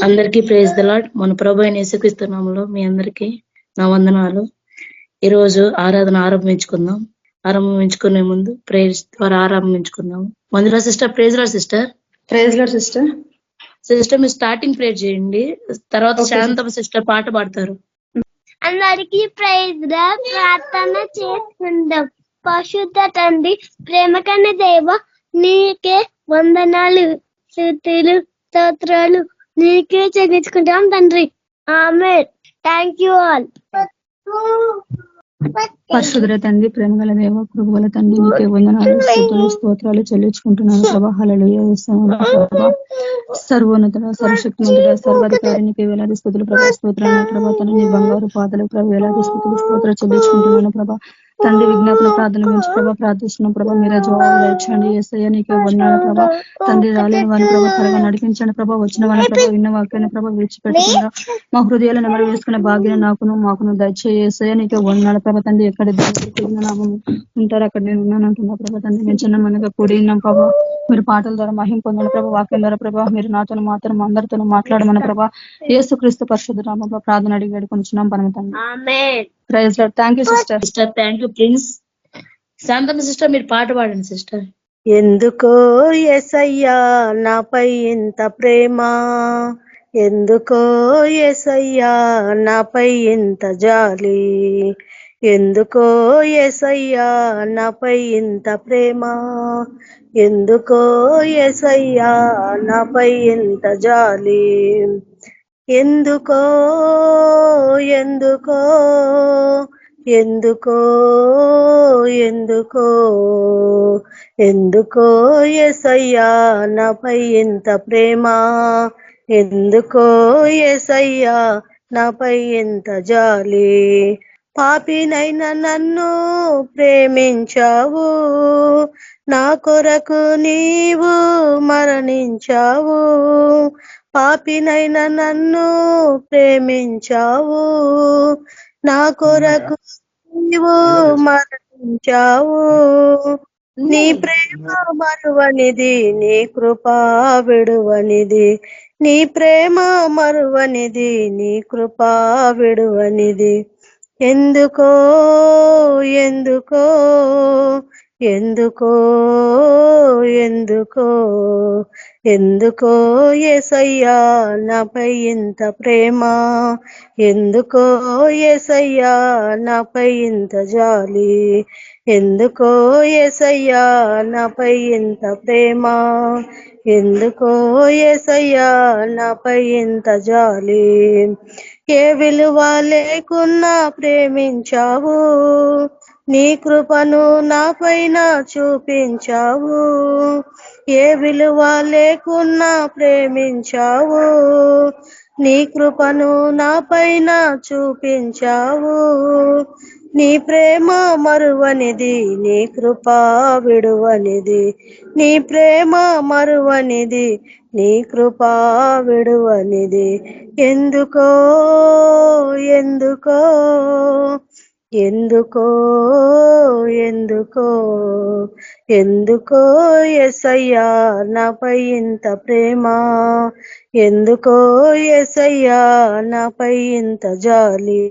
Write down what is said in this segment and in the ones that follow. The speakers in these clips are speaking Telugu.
అందరికీ ప్రైజ్ ది లార్డ్. మన ప్రభు అయిన యేసుక్రీస్తు నామములో మీ అందరికీ నా వందనాలు. ఈరోజు ఆరాధన ఆరంభించుకునే ముందు ప్రేయర్స్ ద్వారా ఆరంభించుకుందాం. Manjula sister, praise lord sister. Praise lord sister. Sister మీరు స్టార్టింగ్ ప్రేయర్ చేయండి, తర్వాత శాంతమ్మ సిస్టర్ పాట పాడతారు. అందరికీ ప్రైజ్ లార్డ్. ప్రార్థన చేసుకుందాం. పరిశుద్ధ తండ్రి, ప్రేమకన్న దేవ, నీకే వందనాలు, స్తుతులు, స్తోత్రాలు నీకే చెల్లించుకుంటాం తండ్రి. ఆమేన్. Thank you all. పరిశుద్ధ తండ్రి, ప్రేమగల దేవ, కృపగల తండ్రి, నీకే వందనాలు, స్తుతులు, స్తోత్రాలు చెల్లించుకుంటున్నాను ప్రభా. హల్లెలూయా. ప్రభా, సర్వోన్నతుడ, సర్వశక్తిమంతుడ, సర్వాధికారి, నీకే వేలాది స్తుతులు ప్రభా, స్తోత్రాలు ప్రభా. తండ్రి, నీ బంగారు పాదలకు ప్రభా వేలాది స్తుతులు స్తోత్రాలు చెల్లించుకుంటున్నాను ప్రభా. తండ్రి, విజ్ఞాపన ప్రార్థన గురించి ప్రభా ప్రార్థిస్తున్నాం ప్రభా. మీరే జవాబు ఇచ్చండి. యేసయ్య నీకే వందనాలు ప్రభా. తండ్రి, రాలేని వారిని ప్రభా త్వరగా నడిపించండి ప్రభా. వచ్చిన వారిని ప్రభా, విన్న వాక్యాన్ని ప్రభా విడిచిపెట్టకుండా మా హృదయాలను నెమరు వేసుకునే భాగ్యం మాకును దయచేసి యేసయ్య నీకే వందనాలు ప్రభా. తండ్రి, ఎక్కడ నామం ఉంటారు అక్కడ నేను ఉన్నాను అంటున్నా ప్రభా. తండ్రి, మేము చిన్న మనగా కూడి ఉన్నాం ప్రభా. మీరు పాటల ద్వారా మహిం పొందిన ప్రభా, వాక్యం ద్వారా ప్రభా మీరు నాతో మాత్రం అందరితో మాట్లాడమని ప్రభా. యేసుక్రీస్తు పరిశుద్ధ నామములో ప్రార్థన అడిగి వేడుకొనిచున్నాం పరమతండ్రి. ఆమేన్. Praise lord. Thank you sister. Sister thank you Prince. Shanthamma sister మీరు పాట పాడండి సిస్టర్. ఎందుకో యేసయ్యా నాపై ఇంత ప్రేమ, ఎందుకో యేసయ్యా నాపై ఇంత జాలి, ఎందుకో యేసయ్యా నాపై ఇంత ప్రేమ, ఎందుకో యేసయ్యా నాపై ఇంత జాలి, ఎందుకో ఎందుకో ఎందుకో ఎందుకో ఎందుకో యేసయ్యా నాపై ఇంత ప్రేమ, ఎందుకో యేసయ్యా నాపై ఇంత జాలి, పాపినైనా నన్ను ప్రేమించావు, నా కొరకు నీవు మరణించావు, పాపినైనా నన్ను ప్రేమించావు, నా కొరకు నీవు మరణించావు, నీ ప్రేమ మరువనిది, నీ కృపా విడువనిది, నీ ప్రేమ మరువనిది, నీ కృపా విడువనిది, ఎందుకో ఎందుకో ఎందుకో ఎందుకో ఎందుకో యేసయ్యా నాపై ఇంత ప్రేమ, ఎందుకో యేసయ్యా నాపై ఇంత జాలి, ఎందుకో యేసయ్యా నాపై ఇంత ప్రేమ, ఎందుకో యేసయ్యా నాపై ఇంత జాలి, ఏ విలువ లేకున్నా ప్రేమించావు, నీ కృపను నాపైన చూపించావు, ఏ విలువ లేకున్నా ప్రేమించావు, నీ కృపను నాపైన చూపించావు, నీ ప్రేమ మరువనిది, నీ కృపా విడువనిది, నీ ప్రేమ మరువనిది, నీ కృపా విడువనిది, ఎందుకో ఎందుకో ఎందుకో ఎందుకో ఎందుకో యేసయ్యా నాపై ఇంత ప్రేమ, ఎందుకో యేసయ్యా నాపై ఇంత జాలి,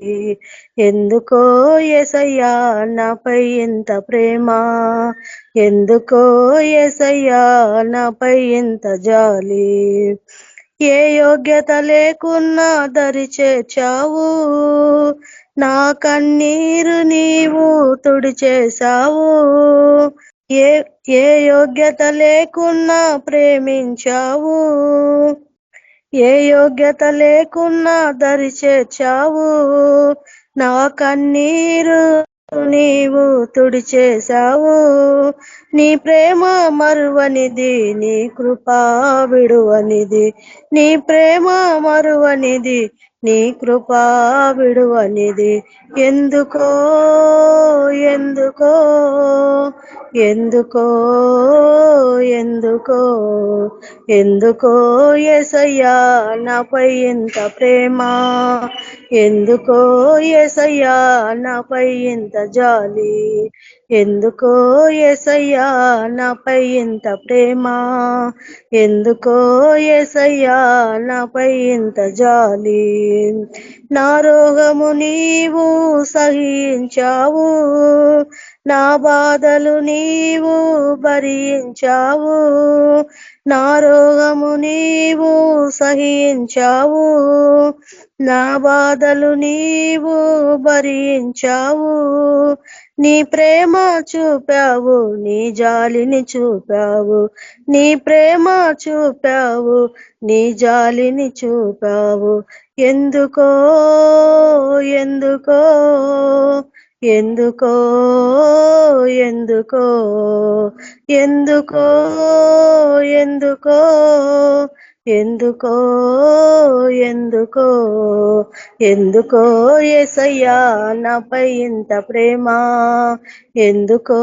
ఎందుకో యేసయ్యా నాపై ఇంత ప్రేమ, ఎందుకో యేసయ్యా నాపై ఇంత జాలి, ఏ యోగ్యత లేకున్నా దరి చేర్చావు, నా కన్నీరు నీవు తుడిచేశావు, ఏ యోగ్యత లేకున్నా ప్రేమించావు, ఏ యోగ్యత లేకున్నా దరి చేర్చావు, నా కన్నీరు నీవు తుడిచేశావు, నీ ప్రేమ మరువనిది, నీ కృపా విడువనిది, నీ ప్రేమ మరువనిది, నీ కృపా విడువనిది, ఎందుకో ఎందుకో ఎందుకో ఎందుకో ఎందుకో యేసయ్యా నాపై ఇంత ప్రేమ, ఎందుకో యేసయ్యా నాపై ఇంత జాలి, ఎందుకో యేసయ్యా నాపై ఇంత ప్రేమ, ఎందుకో యేసయ్యా నాపై ఇంత జాలి. నా రోగము నీవు సహించావు, నా బాధలు నీవు భరించావు, నా రోగము నీవు సహించావు, నా బాధలు నీవు భరించావు. నీ ప్రేమ చూపావు, నీ జాలిని చూపావు, నీ ప్రేమ చూపావు, నీ జాలిని చూపావు. ఎందుకో ఎందుకో ఎందుకో ఎందుకో ఎందుకో ఎందుకో ఎందుకో ఎందుకో ఎందుకో యేసయ్యా నాపై ఇంత ప్రేమ, ఎందుకో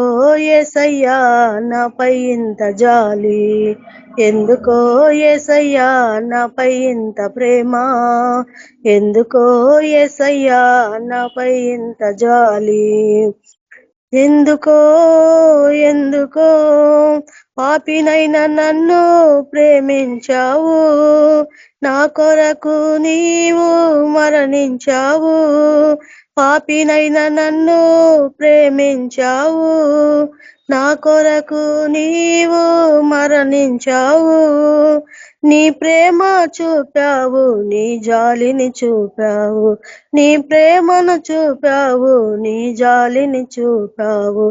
యేసయ్యా నాపై ఇంత జాలి, ఎందుకో యేసయ్యా నాపై ఇంత ప్రేమ, ఎందుకో యేసయ్యా నాపై ఇంత జాలి. ఎందుకో ఎందుకో పాపినైన నన్ను ప్రేమించావు, నా కొరకు నీవు మరణించావు. పాపినైన నన్ను ప్రేమించావు, నా కొరకు నీవు మరణించావు. నీ ప్రేమ చూపావు, నీ జాలిని చూపావు, నీ ప్రేమను చూపావు, నీ జాలిని చూపావు.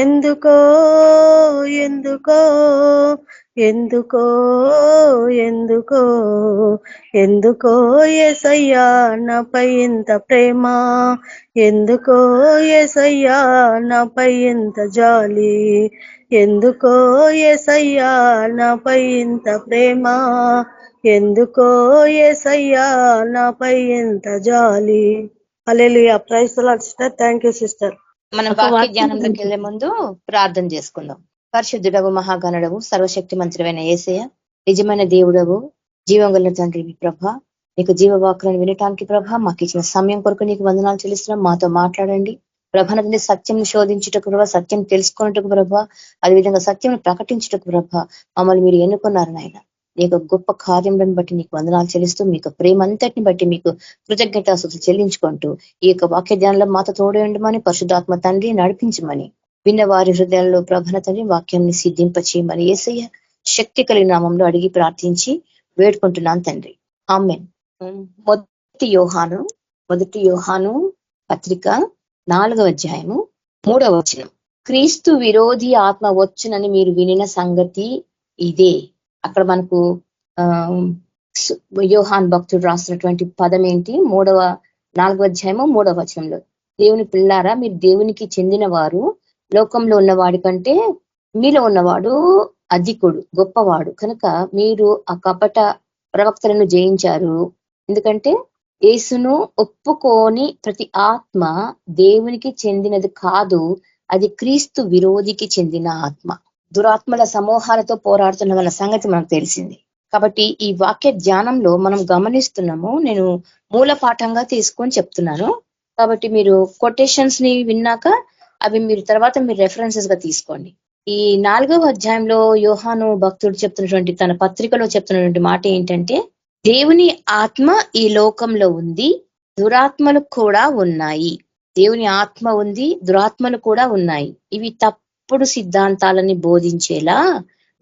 ఎందుకో ఎందుకో ఎందుకో ఎందుకో ఎందుకో యేసయ్యా నాపై ఇంత ప్రేమ, ఎందుకో యేసయ్యా నాపై ఇంత జాలి, ఎందుకో యేసయ్యా నాపై ఇంత ప్రేమ, ఎందుకో యేసయ్యా నాపై ఇంత జాలి. Hallelujah. Praise the lord sister. Thank you sister. మనం వాక్య ధ్యానంలోకి వెళ్లే ముందు ప్రార్థన చేసుకుందాం. పరిశుద్ధుడవు, మహాగణుడవు, సర్వశక్తి మంత్రుడైన యేసయ్య, నిజమైన దేవుడవు, జీవం గల తండ్రి ప్రభ, నీకు జీవవాకులను వినటానికి ప్రభ మాకు ఇచ్చిన సమయం కొరకు నీకు వందనాలు చెల్లిస్తున్నాం. మాతో మాట్లాడండి ప్రభ. సత్యం శోధించుటకు ప్రభ, సత్యం తెలుసుకున్నట్టుకు ప్రభ, అదేవిధంగా సత్యం ప్రకటించుటకు ప్రభ మమ్మల్ని మీరు ఎన్నుకున్నారు నాయన. నీ యొక్క గొప్ప కార్యములను బట్టి నీకు వందనాలు చెల్లిస్తూ, మీకు ప్రేమ అంతటిని బట్టి మీకు కృతజ్ఞతాస్తుతులు చెల్లించుకుంటూ, ఈ యొక్క వాక్య ధ్యానంలో మాతో తోడేయండమని, పరిశుద్ధాత్మ తండ్రి నడిపించమని, విన్న వారి హృదయాల్లో ప్రభన తండ్రి వాక్యాన్ని సిద్ధింపచేయమని యేసయ్య శక్తి కలిగిన నామంలో అడిగి ప్రార్థించి వేడుకుంటున్నాను తండ్రి. ఆమేన్. మొదటి యోహాను పత్రిక 4వ అధ్యాయము 3వ వచనం. క్రీస్తు విరోధి ఆత్మ వచ్చునని మీరు వినిన సంగతి ఇదే. అక్కడ మనకు యోహాన్ భక్తుడు రాసినటువంటి పదం ఏంటి? 4వ అధ్యాయము 3వ వచనంలో, దేవుని పిల్లారా, మీరు దేవునికి చెందిన వారు, లోకంలో ఉన్నవాడి కంటే మీలో ఉన్నవాడు అధికుడు, గొప్పవాడు కనుక మీరు ఆ కపట ప్రవక్తలను జయించారు. ఎందుకంటే యేసును ఒప్పుకోని ప్రతి ఆత్మ దేవునికి చెందినది కాదు, అది క్రీస్తు విరోధికి చెందిన ఆత్మ. దురాత్మల సమూహాలతో పోరాడుతున్న సంగతి మనకు తెలిసింది. కాబట్టి ఈ వాక్య ధ్యానంలో మనం గమనిస్తున్నాము. నేను మూల పాఠంగా తీసుకొని చెప్తున్నాను కాబట్టి మీరు కొటేషన్స్ ని విన్నాక అవి మీరు తర్వాత మీరు రెఫరెన్సెస్ గా తీసుకోండి. ఈ 4వ అధ్యాయంలో యోహాను భక్తుడు చెప్తున్నటువంటి, తన పత్రికలో చెప్తున్నటువంటి మాట ఏంటంటే, దేవుని ఆత్మ ఈ లోకంలో ఉంది, దురాత్మలు కూడా ఉన్నాయి. దేవుని ఆత్మ ఉంది, దురాత్మలు కూడా ఉన్నాయి. ఇవి తప్పుడు సిద్ధాంతాలని బోధించేలా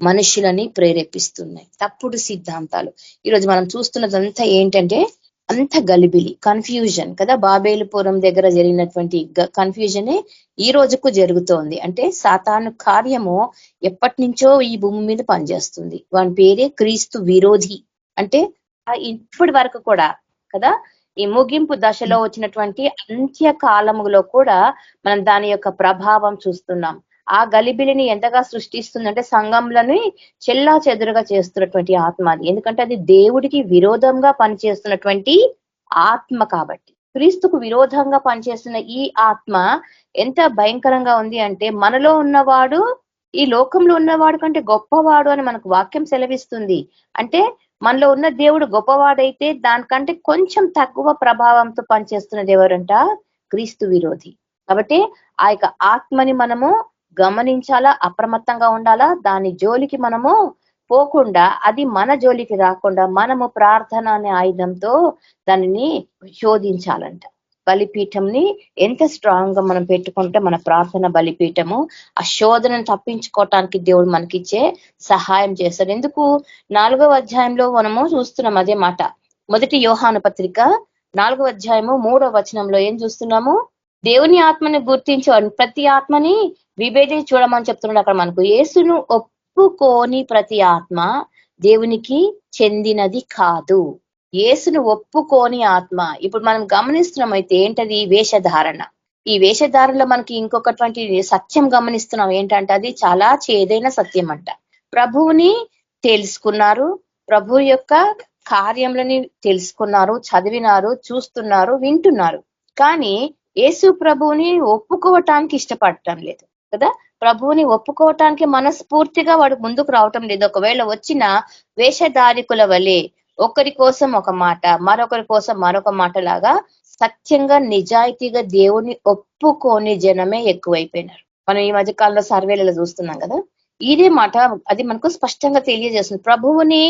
మనుషులని ప్రేరేపిస్తున్నాయి. తప్పుడు సిద్ధాంతాలు. ఈరోజు మనం చూస్తున్నదంతా ఏంటంటే అంత గలిబిలి, కన్ఫ్యూజన్ కదా. బాబేలుపురం దగ్గర జరిగినటువంటి కన్ఫ్యూజనే ఈ రోజుకు జరుగుతోంది. అంటే సాతాను కార్యము ఎప్పటి నుంచో ఈ భూమి మీద పనిచేస్తుంది. వాని పేరే క్రీస్తు విరోధి. అంటే ఇప్పటి వరకు కూడా కదా, ఈ ముగింపు దశలో వచ్చినటువంటి అంత్య కాలములో కూడా మనం దాని యొక్క ప్రభావం చూస్తున్నాం. ఆ గలిబిలిని ఎంతగా సృష్టిస్తుందంటే సంఘంలని చెల్లా చెదురుగా చేస్తున్నటువంటి ఆత్మ అది. ఎందుకంటే అది దేవుడికి విరోధంగా పనిచేస్తున్నటువంటి ఆత్మ. కాబట్టి క్రీస్తుకు విరోధంగా పనిచేస్తున్న ఈ ఆత్మ ఎంత భయంకరంగా ఉంది అంటే, మనలో ఉన్నవాడు ఈ లోకంలో ఉన్నవాడు కంటే గొప్పవాడు అని మనకు వాక్యం సెలవిస్తుంది. అంటే మనలో ఉన్న దేవుడు గొప్పవాడైతే దానికంటే కొంచెం తక్కువ ప్రభావంతో పనిచేస్తున్నది ఎవరంట? క్రీస్తు విరోధి. కాబట్టి ఆ యొక్క ఆత్మని మనము గమనించాలా, అప్రమత్తంగా ఉండాలా. దాని జోలికి మనము పోకుండా, అది మన జోలికి రాకుండా మనము ప్రార్థన అనే ఆయుధంతో దానిని శోధించాలంట. బలిపీఠంని ఎంత స్ట్రాంగ్ గా మనం పెట్టుకుంటే మన ప్రార్థన బలిపీఠము ఆ శోధనను తప్పించుకోవటానికి దేవుడు మనకిచ్చే సహాయం చేస్తాడు. ఎందుకు 4వ అధ్యాయంలో మనము చూస్తున్నాం అదే మాట. మొదటి యోహాను పత్రిక 4వ అధ్యాయము 3వ వచనంలో ఏం చూస్తున్నాము? దేవుని ఆత్మని గుర్తించు, ప్రతి ఆత్మని విభేదించి చూడమని చెప్తున్నాడు అక్కడ మనకు. యేసును ఒప్పుకోని ప్రతి ఆత్మ దేవునికి చెందినది కాదు. యేసును ఒప్పుకోని ఆత్మ. ఇప్పుడు మనం గమనిస్తున్నాం అయితే ఏంటది? వేషధారణ. ఈ వేషధారణలో మనకి ఇంకొకటువంటి సత్యం గమనిస్తున్నాం. ఏంటంటే అది చాలా చేదైన సత్యం అంట. ప్రభువుని తెలుసుకున్నారు, ప్రభు యొక్క కార్యములని తెలుసుకున్నారు, చదివినారు, చూస్తున్నారు, వింటున్నారు. కానీ యేసు ప్రభువుని ఒప్పుకోవటానికి ఇష్టపడటం లేదు కదా. ప్రభువుని ఒప్పుకోవటానికి మనస్ఫూర్తిగా వాడు ముందుకు రావటం లేదు. ఒకవేళ వచ్చిన వేషధారికుల వలె ఒకరి కోసం ఒక మాట, మరొకరి కోసం మరొక మాట లాగా సత్యంగా నిజాయితీగా దేవుణ్ణి ఒప్పుకోని జనమే ఎక్కువైపోయినారు. మనం ఈ మధ్య కాలంలో సర్వేలలో చూస్తున్నాం కదా. ఇదే మాట అది మనకు స్పష్టంగా తెలియజేస్తుంది. ప్రభువుని,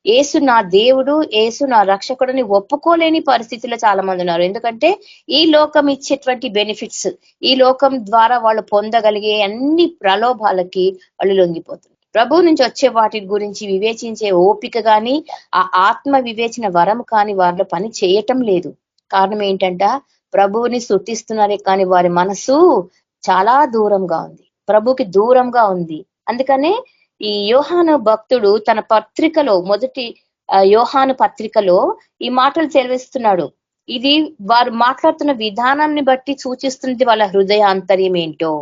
యేసు నా దేవుడు, యేసు నా రక్షకుడిని ఒప్పుకోలేని పరిస్థితుల్లో చాలా మంది ఉన్నారు. ఎందుకంటే ఈ లోకం ఇచ్చేటువంటి బెనిఫిట్స్, ఈ లోకం ద్వారా వాళ్ళు పొందగలిగే అన్ని ప్రలోభాలకి వాళ్ళు లొంగిపోతున్నారు. ప్రభువు నుంచి వచ్చే వాటి గురించి వివేచించే ఓపిక కానీ, ఆ ఆత్మ వివేచన వరం కానీ వారిలో పని చేయటం లేదు. కారణం ఏంటంట? ప్రభువుని స్తుతిస్తున్నారే కానీ వారి మనసు చాలా దూరంగా ఉంది, ప్రభుకి దూరంగా ఉంది. అందుకనే ఈ యోహాను భక్తుడు తన పత్రికలో, మొదటి యోహాను పత్రికలో ఈ మాటలు తెలివిస్తున్నాడు. ఇది వారు మాట్లాడుతున్న విధానాన్ని బట్టి సూచిస్తుంది వాళ్ళ హృదయాంతర్యం ఏంటో.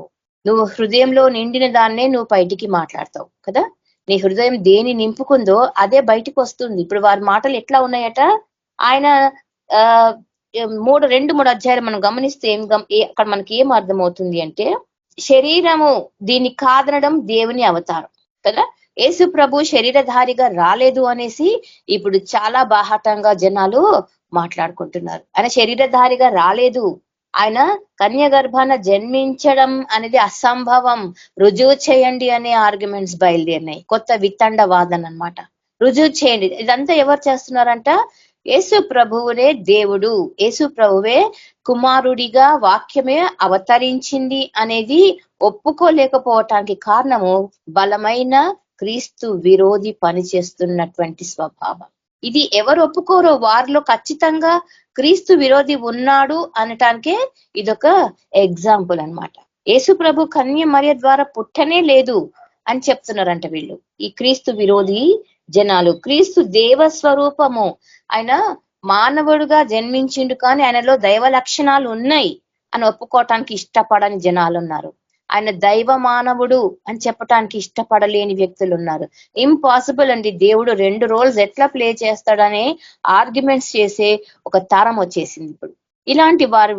నువ్వు హృదయంలో నిండిన దాన్నే నువ్వు బయటికి మాట్లాడతావు కదా. నీ హృదయం దేని నింపుకుందో అదే బయటికి వస్తుంది. ఇప్పుడు వారి మాటలు ఎట్లా ఉన్నాయట? ఆయన 2-3 అధ్యాయాలు మనం గమనిస్తే అక్కడ మనకి ఏం అర్థమవుతుంది అంటే, శరీరము దీన్ని కాదనడం దేవుని అవతారం కదా. యేసు ప్రభు శరీరధారిగా రాలేదు అనేసి ఇప్పుడు చాలా బాహాటంగా జనాలు మాట్లాడుకుంటున్నారు. ఆయన శరీరధారిగా రాలేదు, ఆయన కన్య గర్భాన జన్మించడం అనేది అసంభవం, రుజువు చేయండి అనే ఆర్గ్యుమెంట్స్ బయలుదేరినాయి. కొత్త వితండ వాదన అన్నమాట. రుజువు చేయండి. ఇదంతా ఎవరు చేస్తున్నారంట? యేసు ప్రభువునే దేవుడు, యేసు ప్రభువే కుమారుడిగా వాక్యమే అవతరించింది అనేది ఒప్పుకోలేకపోవటానికి కారణము బలమైన క్రీస్తు విరోధి పనిచేస్తున్నటువంటి స్వభావం. ఇది ఎవరు ఒప్పుకోరో వారిలో ఖచ్చితంగా క్రీస్తు విరోధి ఉన్నాడు అనటానికే ఇదొక ఎగ్జాంపుల్ అన్నమాట. యేసు ప్రభు కన్య మరియ ద్వారా పుట్టనే లేదు అని చెప్తున్నారంట వీళ్ళు, ఈ క్రీస్తు విరోధి జనాలు. క్రీస్తు దేవ స్వరూపము, ఆయన మానవుడుగా జన్మించిండు కానీ ఆయనలో దైవ లక్షణాలు ఉన్నాయి అని ఒప్పుకోవటానికి ఇష్టపడని జనాలు ఉన్నారు. ఆయన దైవ మానవుడు అని చెప్పటానికి ఇష్టపడలేని వ్యక్తులు ఉన్నారు. ఇంపాసిబుల్ అండి, దేవుడు 2 రోల్స్ ఎట్లా ప్లే చేస్తాడనే ఆర్గ్యుమెంట్స్ చేసే ఒక తరం వచ్చేసింది ఇప్పుడు. ఇలాంటి వారి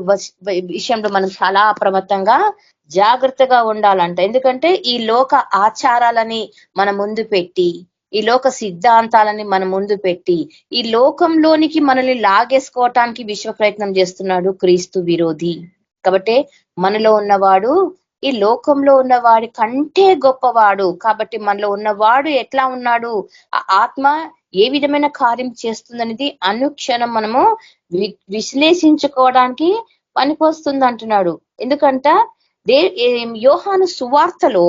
విషయంలో మనం చాలా అప్రమత్తంగా జాగ్రత్తగా ఉండాలంట. ఎందుకంటే ఈ లోక ఆచారాలని మన ముందు పెట్టి, ఈ లోక సిద్ధాంతాలని మన ముందు పెట్టి, ఈ లోకంలోనికి మనల్ని లాగేసుకోవటానికి విశ్వ ప్రయత్నం చేస్తున్నాడు క్రీస్తు విరోధి. కాబట్టి మనలో ఉన్నవాడు ఈ లోకంలో ఉన్నవాడి కంటే గొప్పవాడు. కాబట్టి మనలో ఉన్నవాడు ఎట్లా ఉన్నాడు, ఆ ఆత్మ ఏ విధమైన కార్యం చేస్తుందనేది అనుక్షణం మనము విశ్లేషించుకోవడానికి పనికొస్తుంది అంటున్నాడు. ఎందుకంట యోహాను సువార్తలో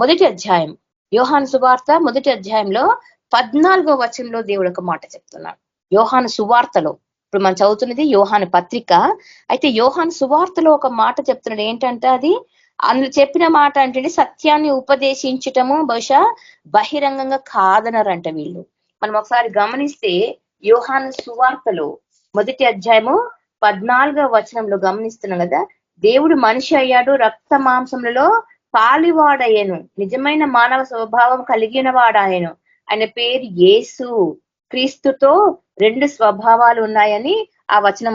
మొదటి అధ్యాయం, యోహాను సువార్త మొదటి అధ్యాయంలో 14వ వచనంలో దేవుడు ఒక మాట చెప్తున్నాడు. యోహాను సువార్తలో, ఇప్పుడు మనం చదువుతున్నది యోహాను పత్రిక, అయితే యోహాను సువార్తలో ఒక మాట చెప్తున్నాడు. ఏంటంటే అది అందులో చెప్పిన మాట అంటే సత్యాన్ని ఉపదేశించటము బహుశా బహిరంగంగా కాదనరంట వీళ్ళు. మనం ఒకసారి గమనిస్తే యోహాను సువార్తలో మొదటి అధ్యాయము 14వ వచనంలో గమనిస్తున్నాం కదా, దేవుడు మనిషి అయ్యాడు, రక్త మాంసములలో పాలివాడయ్యను, నిజమైన మానవ స్వభావం కలిగిన వాడాయను, ఆయన పేరు యేసు. క్రీస్తుతో 2 స్వభావాలు ఉన్నాయని ఆ వచనం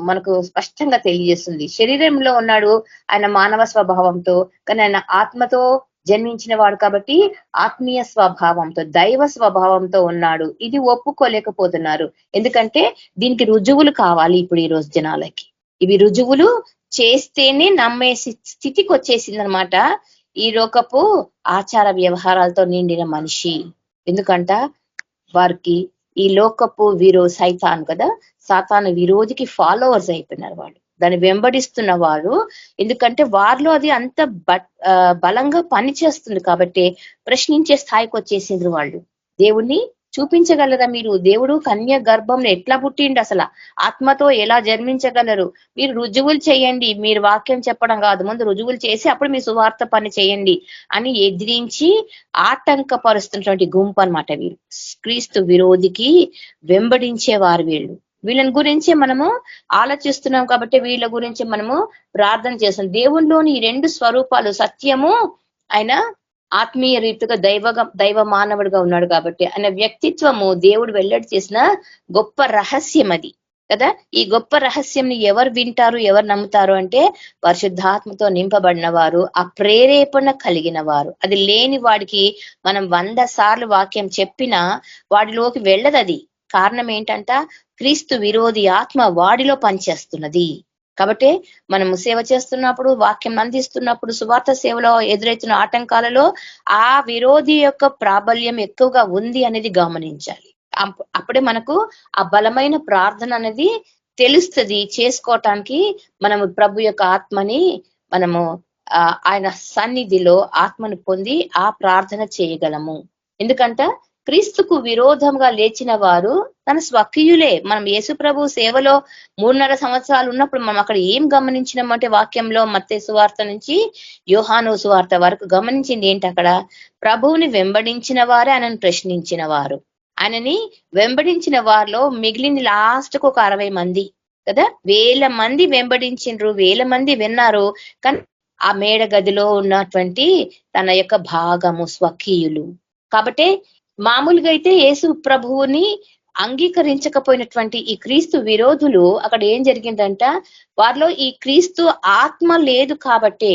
మనకు స్పష్టంగా తెలియజేస్తుంది. శరీరంలో ఉన్నాడు ఆయన మానవ స్వభావంతో, కానీ ఆయన ఆత్మతో జన్మించిన వాడు కాబట్టి ఆత్మీయ స్వభావంతో, దైవ స్వభావంతో ఉన్నాడు. ఇది ఒప్పుకోలేకపోతున్నారు. ఎందుకంటే దీనికి రుజువులు కావాలి ఇప్పుడు ఈ రోజు జనాలకి. ఇవి రుజువులు చేస్తేనే నమ్మే స్థితికి వచ్చేసింది అనమాట ఈ లోకపు ఆచార వ్యవహారాలతో నిండిన మనిషి. ఎందుకంట వారికి ఈ లోకపు సైతాన్ కదా, సాతాను విరోధికి ఫాలోవర్స్ అయిపోయినారు వాళ్ళు, దాన్ని వెంబడిస్తున్న వారు. ఎందుకంటే వారిలో అది అంత బలంగా పనిచేస్తుంది కాబట్టి ప్రశ్నించే స్థాయికి వచ్చేసిండ్రు వాళ్ళు. దేవుణ్ణి చూపించగలరా మీరు? దేవుడు కన్య గర్భంలో ఎట్లా పుట్టిండు, అసలు ఆత్మతో ఎలా జన్మించగలరు? మీరు రుజువులు చేయండి, మీరు వాక్యం చెప్పడం కాదు, ముందు రుజువులు చేసి అప్పుడు మీ సువార్త పని చేయండి అని ఎదిరించి ఆటంకపరుస్తున్నటువంటి గుంపు అన్నమాట వీరు. క్రీస్తు విరోధికి వెంబడించేవారు వీళ్ళు. వీళ్ళని గురించి మనము ఆలోచిస్తున్నాం కాబట్టి వీళ్ళ గురించి మనము ప్రార్థన చేస్తాం. దేవునిలోని ఈ రెండు స్వరూపాలు, సత్యము, ఆయన ఆత్మీయ రీతిగా దైవ మానవుడిగా ఉన్నాడు కాబట్టి ఆయన వ్యక్తిత్వము దేవుడు వెల్లడి చేసిన గొప్ప రహస్యం అది కదా. ఈ గొప్ప రహస్యంని ఎవరు వింటారు, ఎవరు నమ్ముతారు అంటే పరిశుద్ధాత్మతో నింపబడిన వారు, ఆ ప్రేరేపణ కలిగిన వారు. అది లేని వాడికి మనం 100 సార్లు వాక్యం చెప్పినా వాడిలోకి వెళ్ళదు. అది కారణం ఏంటంట, క్రీస్తు విరోధి ఆత్మ వాడిలో పనిచేస్తున్నది. కాబట్టి మనము సేవ చేస్తున్నప్పుడు, వాక్యం అందిస్తున్నప్పుడు, సువార్త సేవలో ఎదురవుతున్న ఆటంకాలలో ఆ విరోధి యొక్క ప్రాబల్యం ఎక్కువగా ఉంది అనేది గమనించాలి. అప్పుడే మనకు ఆ బలమైన ప్రార్థన అనేది తెలుస్తుంది. చేసుకోవటానికి మనము ప్రభు యొక్క ఆత్మని మనము ఆయన సన్నిధిలో ఆత్మను పొంది ఆ ప్రార్థన చేయగలము. ఎందుకంటే క్రీస్తుకు విరోధంగా లేచిన వారు తన స్వకీయులే. మనం యేసు ప్రభు సేవలో 3.5 సంవత్సరాలు ఉన్నప్పుడు మనం అక్కడ ఏం గమనించినామంటే వాక్యంలో మత్తయి సువార్త నుంచి యోహాను సువార్త వరకు గమనించింది ఏంటి, అక్కడ ప్రభువుని వెంబడించిన వారే ఆయనను ప్రశ్నించిన వారు. ఆయనని వెంబడించిన వారిలో మిగిలిన లాస్ట్కు ఒక 60 మంది కదా, 1000 మంది వెంబడించిండ్రు, 1000 మంది విన్నారు. కానీ ఆ మేడ గదిలో ఉన్నటువంటి తన యొక్క భాగము స్వకీయులు. కాబట్టి మామూలుగా అయితే యేసు ప్రభువుని అంగీకరించకపోయినటువంటి ఈ క్రీస్తు విరోధులు అక్కడ ఏం జరిగిందంట, వారిలో ఈ క్రీస్తు ఆత్మ లేదు కాబట్టి,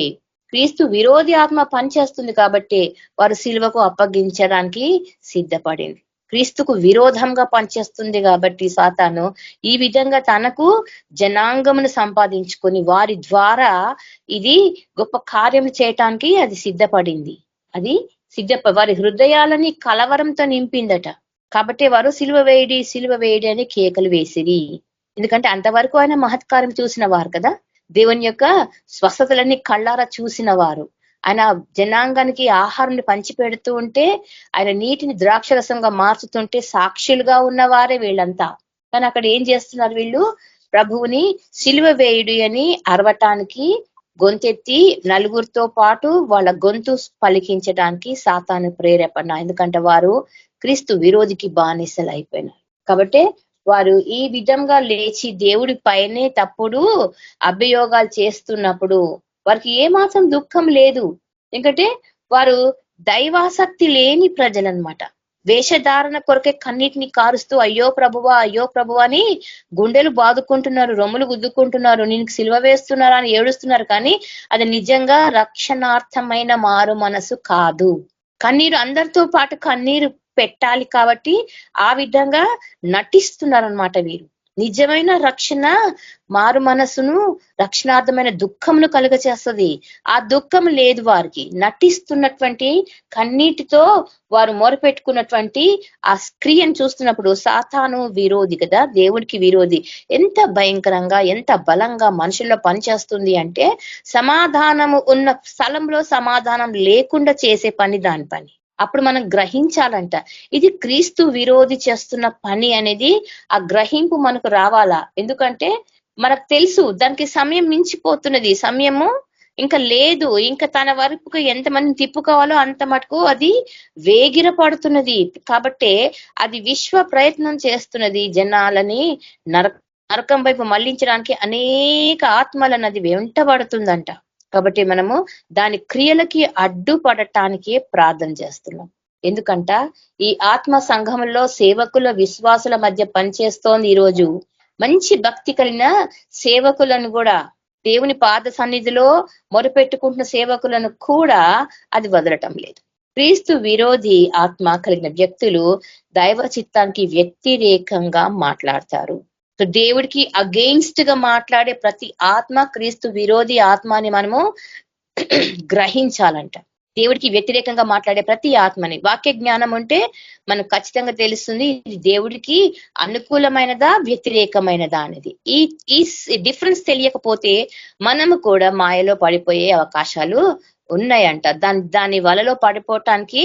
క్రీస్తు విరోధి ఆత్మ పనిచేస్తుంది కాబట్టి వారు సిలువకు అప్పగించడానికి సిద్ధపడింది. క్రీస్తుకు విరోధంగా పనిచేస్తుంది కాబట్టి సాతాను ఈ విధంగా తనకు జనాంగమును సంపాదించుకొని వారి ద్వారా ఇది గొప్ప కార్యం చేయటానికి అది సిద్ధపడింది. అది వారి హృదయాలని కలవరంతో నింపిందట. కాబట్టి వారు సిలువ వేయడి అని కేకలు వేసిరి. ఎందుకంటే అంతవరకు ఆయన మహత్కార్యం చూసిన వారు కదా, దేవుని యొక్క స్వస్థతలన్నీ కళ్ళారా చూసిన వారు. ఆయన జనాంగానికి ఆహారాన్ని పంచిపెడుతూ ఉంటే, ఆయన నీటిని ద్రాక్షరసంగా మార్చుతుంటే సాక్షులుగా ఉన్నవారే వీళ్ళంతా. కానీ అక్కడ ఏం చేస్తున్నారు వీళ్ళు, ప్రభువుని సిలువ వేయుడి అని అరవటానికి గొంతెత్తి నలుగురితో పాటు వాళ్ళ గొంతు పలికించడానికి సాతాను ప్రేరేపణ. ఎందుకంటే వారు క్రీస్తు విరోధికి బానిసలు అయిపోయినారు. కాబట్టి వారు ఈ విధంగా లేచి దేవుడి పైనే తప్పుడు అభియోగాలు చేస్తున్నప్పుడు వారికి ఏమాత్రం దుఃఖం లేదు. ఎందుకంటే వారు దైవాసక్తి లేని ప్రజలన్నమాట. వేషధారణ కొరకే కన్నీటిని కారుస్తూ అయ్యో ప్రభువా అని గుండెలు బాదుకుంటున్నారు, రొమ్ములు గుద్దుకుంటున్నారు, నేను సిలువ వేస్తున్నారా అని ఏడుస్తున్నారు. కానీ అది నిజంగా రక్షణార్థమైన మారు మనసు కాదు. కన్నీరు అందరితో పాటు కన్నీరు పెట్టాలి కాబట్టి ఆ విధంగా నటిస్తున్నారు అన్నమాట వీరు. నిజమైన రక్షణ మారు మనసును, రక్షణార్థమైన దుఃఖమును కలుగచేస్తుంది. ఆ దుఃఖం లేదు వారికి. నటిస్తున్నటువంటి కన్నీటితో వారు మొరపెట్టుకున్నటువంటి ఆ క్రియను చూస్తున్నప్పుడు సాతాను విరోధి కదా, దేవుడికి విరోధి ఎంత భయంకరంగా ఎంత బలంగా మనుషుల్లో పనిచేస్తుంది అంటే, సమాధానము ఉన్న స్థలంలో సమాధానం లేకుండా చేసే పని దాని పని. అప్పుడు మనం గ్రహించాలంట ఇది క్రీస్తు విరోధి చేస్తున్న పని అనేది. ఆ గ్రహింపు మనకు రావాలా. ఎందుకంటే మనకు తెలుసు దానికి సమయం మించిపోతున్నది, సమయము ఇంకా లేదు, ఇంకా తన వరకు ఎంతమందిని తిప్పుకోవాలో అంత మటుకు అది వేగిర పడుతున్నది. కాబట్టి అది విశ్వ ప్రయత్నం చేస్తున్నది జనాలని నరకం వైపు మళ్లించడానికి. అనేక ఆత్మలను అది వెంటబడుతుందంట. కాబట్టి మనము దాని క్రియలకి అడ్డుపడటానికి ప్రార్థన చేస్తున్నాం. ఎందుకంట ఈ ఆత్మ సంఘంలో సేవకుల విశ్వాసుల మధ్య పనిచేస్తోంది. ఈరోజు మంచి భక్తి కలిగిన సేవకులను కూడా, దేవుని పాద సన్నిధిలో మొరపెట్టుకుంటున్న సేవకులను కూడా అది వదలటం లేదు. క్రీస్తు విరోధి ఆత్మ కలిగిన వ్యక్తులు దైవ చిత్తానికి వ్యతిరేకంగా మాట్లాడతారు. సో దేవుడికి అగెయిన్స్ట్ గా మాట్లాడే ప్రతి ఆత్మ క్రీస్తు విరోధి ఆత్మ అని మనము గ్రహించాలంట. దేవుడికి వ్యతిరేకంగా మాట్లాడే ప్రతి ఆత్మని, వాక్య జ్ఞానం ఉంటే మనకు ఖచ్చితంగా తెలుస్తుంది ఇది దేవుడికి అనుకూలమైనదా వ్యతిరేకమైనదా అనేది. ఈ డిఫరెన్స్ తెలియకపోతే మనము కూడా మాయలో పడిపోయే అవకాశాలు ఉన్నాయంట. దాని వలలో పడిపోవటానికి